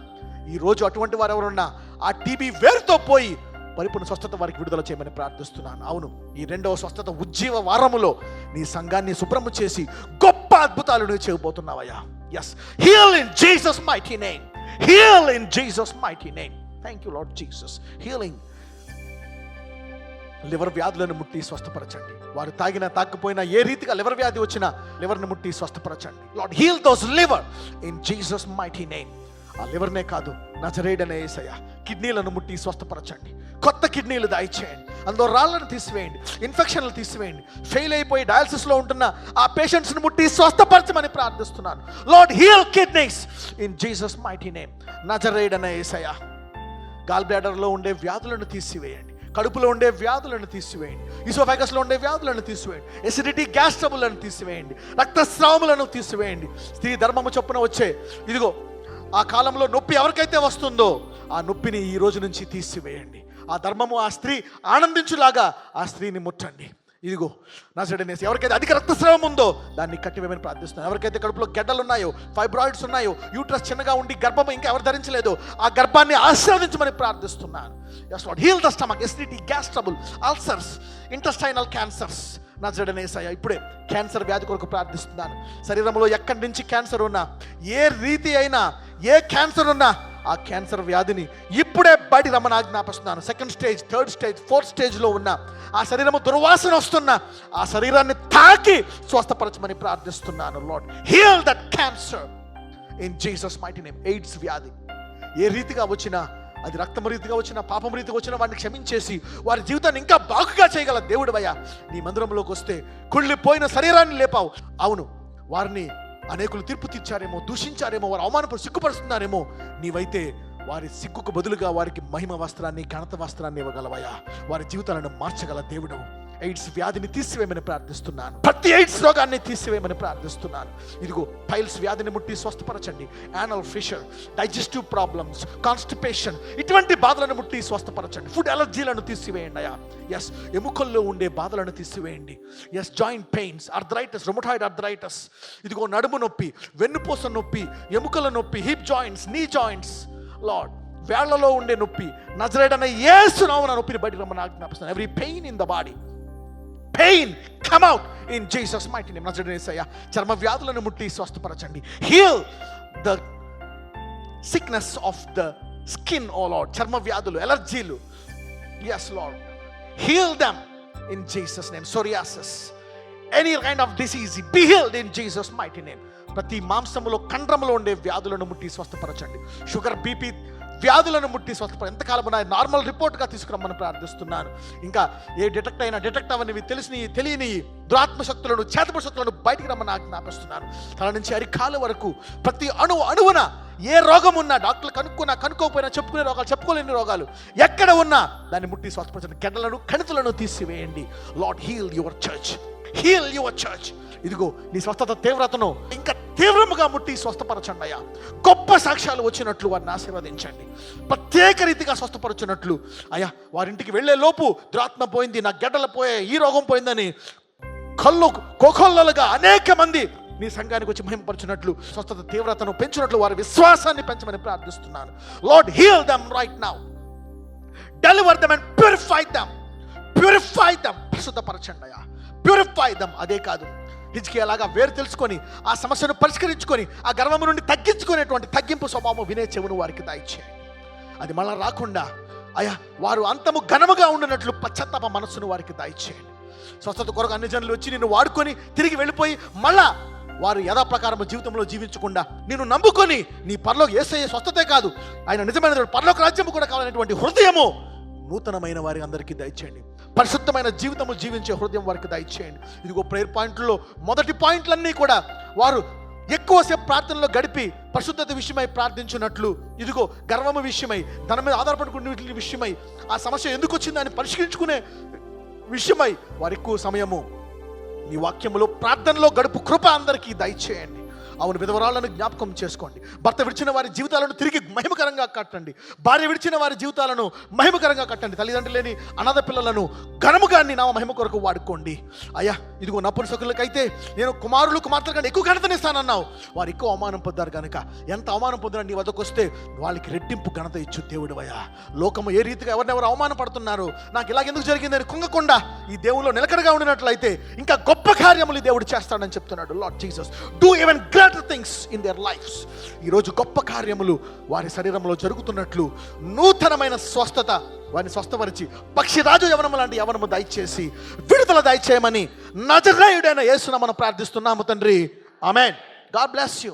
Speaker 1: ఈరోజు అటువంటి వారు ఎవరున్నా ఆ టీబీ వేరుతో పోయి పరిపూర్ణ స్వస్థత వారికి విడుదల చేయమని ప్రార్థిస్తున్నాను. అవును, ఈ రెండవ స్వస్థత ఉజ్జీవ వారములో నీ సంఘాన్ని శుభ్రము చేసి గొప్ప అద్భుతాలు నువ్వు చేయబోతున్నావయ్యా. Yes, heal in Jesus mighty name. Heal in Jesus mighty name. Thank you lord Jesus. Healing. Liver వ్యాధులను ముట్టి స్వస్థపరచండి. వారు తాకపోయినా, ఏ రీతిగా లివర్ వ్యాధి వచ్చినా లివర్ని ముట్టి స్వస్థపరచండి. Lord, heal those liver in Jesus mighty name. ఆ లివర్నే కాదు, నజరేయుడైన యేసయ్య, కిడ్నీలను ముట్టి స్వస్థపరచండి. కొత్త కిడ్నీలు దయచేయండి. అందులో రాళ్లను తీసివేయండి, ఇన్ఫెక్షన్లు తీసివేయండి. ఫెయిల్ అయిపోయి డయాలసిస్లో ఉంటున్న ఆ పేషెంట్స్ని ముట్టి స్వస్థపరచమని ప్రార్థిస్తున్నాను. Lord, heal kidneys in Jesus mighty name. నజరేయుడైన యేసయ్య, గాల్ బ్లాడర్లో ఉండే వ్యాధులను తీసివేయండి. కడుపులో ఉండే వ్యాధులను తీసివేయండి. ఇసోఫాగస్లో ఉండే వ్యాధులను తీసివేయండి. ఎసిడిటీ, గ్యాస్ ట్రబులను తీసివేయండి. రక్తస్రావములను తీసివేయండి. స్త్రీ ధర్మము చొప్పున వచ్చే ఇదిగో ఆ కాలంలో నొప్పి ఎవరికైతే వస్తుందో ఆ నొప్పిని ఈ రోజు నుంచి తీసివేయండి. ఆ ధర్మము ఆ స్త్రీ ఆనందించులాగా ఆ స్త్రీని ముట్టండి. ఇదిగో నజరేయుడైన యేసు, ఎవరికైతే అధిక రక్తస్రావం ఉందో దాన్ని కట్టివేయమని ప్రార్థిస్తున్నాను. ఎవరికైతే కడుపులో గడ్డలు ఉన్నాయో, ఫైబ్రాయిడ్స్ ఉన్నాయో, యూట్రస్ చిన్నగా ఉండి గర్భం ఇంకా ఎవరు ధరించలేదో ఆ గర్భాన్ని ఆశీర్వదించమని ప్రార్థిస్తున్నాను. yes Lord, heal the stomach, acidity, gas trouble, ulcers, intestinal cancers. నజరేయుడైన యేసయ్యా, ఇప్పుడే క్యాన్సర్ వ్యాధి కొరకు ప్రార్థిస్తున్నాను. శరీరంలో ఎక్కడి నుంచి క్యాన్సర్ ఉన్నా, ఏ రీతి అయినా ఏ క్యాన్సర్ ఉన్నా ఆ క్యాన్సర్ వ్యాధిని ఇప్పుడే బయట రమ్మని ఆజ్ఞాపిస్తున్నాను. 2nd stage, 3rd stage, 4th స్టేజ్లో ఉన్న ఆ శరీరము దుర్వాసన వస్తున్న ఆ శరీరాన్ని తాకి స్వస్థపరచమని ప్రార్థిస్తున్నాను. Lord, heal that cancer in Jesus mighty name. AIDS వ్యాధి ఏ రీతిగా వచ్చినా, అది రక్తం రీతిగా వచ్చినా, పాపం రీతిగా వచ్చినా వారిని క్షమించేసి వారి జీవితాన్ని ఇంకా బాగుగా చేయగల దేవుడివయ్యా. నీ మందిరంలోకి వస్తే కుళ్ళిపోయిన శరీరాన్ని లేపావు. అవును, వారిని అనేకులు తీర్పు తీర్చారేమో, దూషించారేమో, వారు అవమానపడి సిగ్గుపరుస్తున్నారేమో. నీవైతే వారి సిగ్గుకు బదులుగా వారికి మహిమ వస్త్రాన్ని, ఘనత వస్త్రాన్ని ఇవ్వగలవయ్యా. వారి జీవితాలను మార్చగల దేవుడు. ఎయిడ్స్ వ్యాధిని తీసివేయమని ప్రార్థిస్తున్నాను. ప్రతి ఎయిడ్స్ రోగాన్ని తీసివేయమని ప్రార్థిస్తున్నాను. ఇదిగో పైల్స్ వ్యాధిని ముట్టి స్వస్థపరచండి. Anal fissure, digestive problems, constipation, ఇటువంటి బాధలను ముట్టి స్వస్థపరచండి. ఫుడ్ అలర్జీలను తీసివేయండి అయ్యా. ఎస్, ఎముకల్లో ఉండే బాధలను తీసివేయండి. Yes, joint pains, arthritis, rheumatoid arthritis, ఇదిగో నడుము నొప్పి, వెన్నుపూస నొప్పి, ఎముకల నొప్పి, హిప్ జాయింట్స్, నీ జాయింట్స్, లార్డ్ వేళ్లలో ఉండే నొప్పి, నజరేయుడైన యేసు నామమున నొప్పిని బయట రమ్మని ఆజ్ఞాపిస్తున్నాను. Every pain in the body, pain come out in Jesus mighty name. నజరేయుడైన యేసయ్యా, చర్మ వ్యాధులను ముట్టి స్వస్థపరచండి. heal the sickness of the skin, oh Lord. చర్మ వ్యాధులు, ఎలర్జీలు, yes Lord, heal them in Jesus name. psoriasis, any kind of disease, be healed in Jesus mighty name. ప్రతి మాంసములో, కండ్రములో ఉండే వ్యాధులను ముట్టి స్వస్థపరచండి. షుగర్, బీపీ వ్యాధులను ముట్టి స్వస్థపర ఎంతకాలం ఉన్నాయి నార్మల్ రిపోర్ట్గా తీసుకురమ్మని ప్రార్థిస్తున్నాను. ఇంకా ఏ డిటెక్ట్ అవనివి, తెలియని దురాత్మ శక్తులను, చేతప శక్తులను బయటికి రమ్మని ఆజ్ఞాపిస్తున్నాను. తల నుంచి అరికాల వరకు ప్రతి అణువున ఏ రోగం ఉన్నా, డాక్టర్లు కనుక్కోకపోయినా, చెప్పుకునే రోగాలు, చెప్పుకోలేని రోగాలు ఎక్కడ ఉన్నా దాన్ని ముట్టి స్వస్థపరచండి. గడ్డలను, కణితులను తీసివేయండి. Lord, heal your church, heal your church. ఇదిగో నీ స్వస్థత తీవ్రతను ఇంకా తీవ్రముగా ముట్టి స్వస్థపరచండి అయ్యా. గొప్ప సాక్ష్యాలు వచ్చినట్లు వారిని ఆశీర్వదించండి. ప్రత్యేక రీతిగా స్వస్థపరచున్నట్లు అయ్యా. వారింటికి వెళ్లే లోపు దురాత్మ పోయింది, నా గడ్డలు పోయే, ఈ రోగం పోయిందని కోకొల్లలుగా అనేక మంది నీ సంఘానికి వచ్చి మహిమపరచున్నట్లు, స్వస్థత తీవ్రతను పెంచినట్లు వారి విశ్వాసాన్ని పెంచమని ప్రార్థిస్తున్నాను. Lord, heal them right now, deliver them and purify them. పరిశుద్ధపరచండి అయ్యా, ప్యూరిఫై దెమ్. అదే కాదు, హిజ్కియాలాగా వేరు తెలుసుకొని ఆ సమస్యను పరిష్కరించుకొని ఆ గర్వము నుండి తగ్గించుకునేటువంటి తగ్గింపు స్వభావం వినే చెవును వారికి దయచేయండి. అది మళ్ళా రాకుండా అయ్యా, వారు అంతము ఘనముగా ఉండినట్లు పశ్చాత్తాప మనస్సును వారికి దయచేయండి. స్వస్థత కొరకు అన్ని జనులు వచ్చి నిన్ను వాడుకొని తిరిగి వెళ్ళిపోయి మళ్ళా వారు యథాప్రకారం జీవితంలో జీవించకుండా నిన్ను నమ్ముకొని నీ పరలోక యేసయ్య స్వస్థతే కాదు, ఆయన నిజమైన పరలోక రాజ్యము కూడా కావాలనేటువంటి హృదయము నూతనమైన వారి అందరికీ దయచేయండి. పరిశుద్ధమైన జీవితము జీవించే హృదయం వారికి దయచేయండి. ఇదిగో ప్రేయర్ పాయింట్లో మొదటి పాయింట్లన్నీ కూడా వారు ఎక్కువసేపు ప్రార్థనలో గడిపి పరిశుద్ధత విషయమై ప్రార్థించినట్లు, ఇదిగో గర్వము విషయమై, తన మీద ఆధారపడుకునే విషయమై, ఆ సమస్య ఎందుకు వచ్చిందని పరిష్కరించుకునే విషయమై వారు ఎక్కువ సమయము నీ వాక్యములో, ప్రార్థనలో గడుపు కృప అందరికీ దయచేయండి. అవును, విధవరాలను జ్ఞాపకం చేసుకోండి. భర్త విడిచిన వారి జీవితాలను తిరిగి మహిమకరంగా కట్టండి. భార్య విడిచిన వారి జీవితాలను మహిమకరంగా కట్టండి. తల్లిదండ్రులు లేని అనాథ పిల్లలను ఘనముగా నీ నామ మహిమ కొరకు వాడుకోండి అయ్యా. ఇదిగో నపుంసకులకైతే నేను కుమారులు కుమార్తెల కంటే ఎక్కువ ఘనతనిస్తానన్నావు, వారు ఎక్కువ అవమానం పొందారు కనుక ఎంత అవమానం పొందినా నీ వద్దకు వస్తే వాళ్ళకి రెట్టింపు ఘనత ఇచ్చు దేవుడు అయ్యా. లోకము ఏ రీతిగా ఎవరినెవరు అవమానపడుతున్నారు, నాకు ఇలాగెందుకు జరిగిందని కుంగకుండా ఈ దేవుల్లో నిలకడగా ఉండినట్లయితే ఇంకా గొప్ప కార్యములు ఈ దేవుడు చేస్తాడని చెప్తున్నాడు. Lord Jesus, do even greater things in there lifes. ఈరోజు గొప్ప కార్యములు వారి శరీరంలో జరుగుతున్నట్లు నూతనమైన స్వస్థత వారిని స్వస్థపరిచి పక్షిరాజు యవనము లాంటి యవనము దయచేసి విడుదల దయచేయమని నజరేయుడైన యేసు నామమున ప్రార్థిస్తున్నాము తండ్రి. ఆమేన్. God bless you.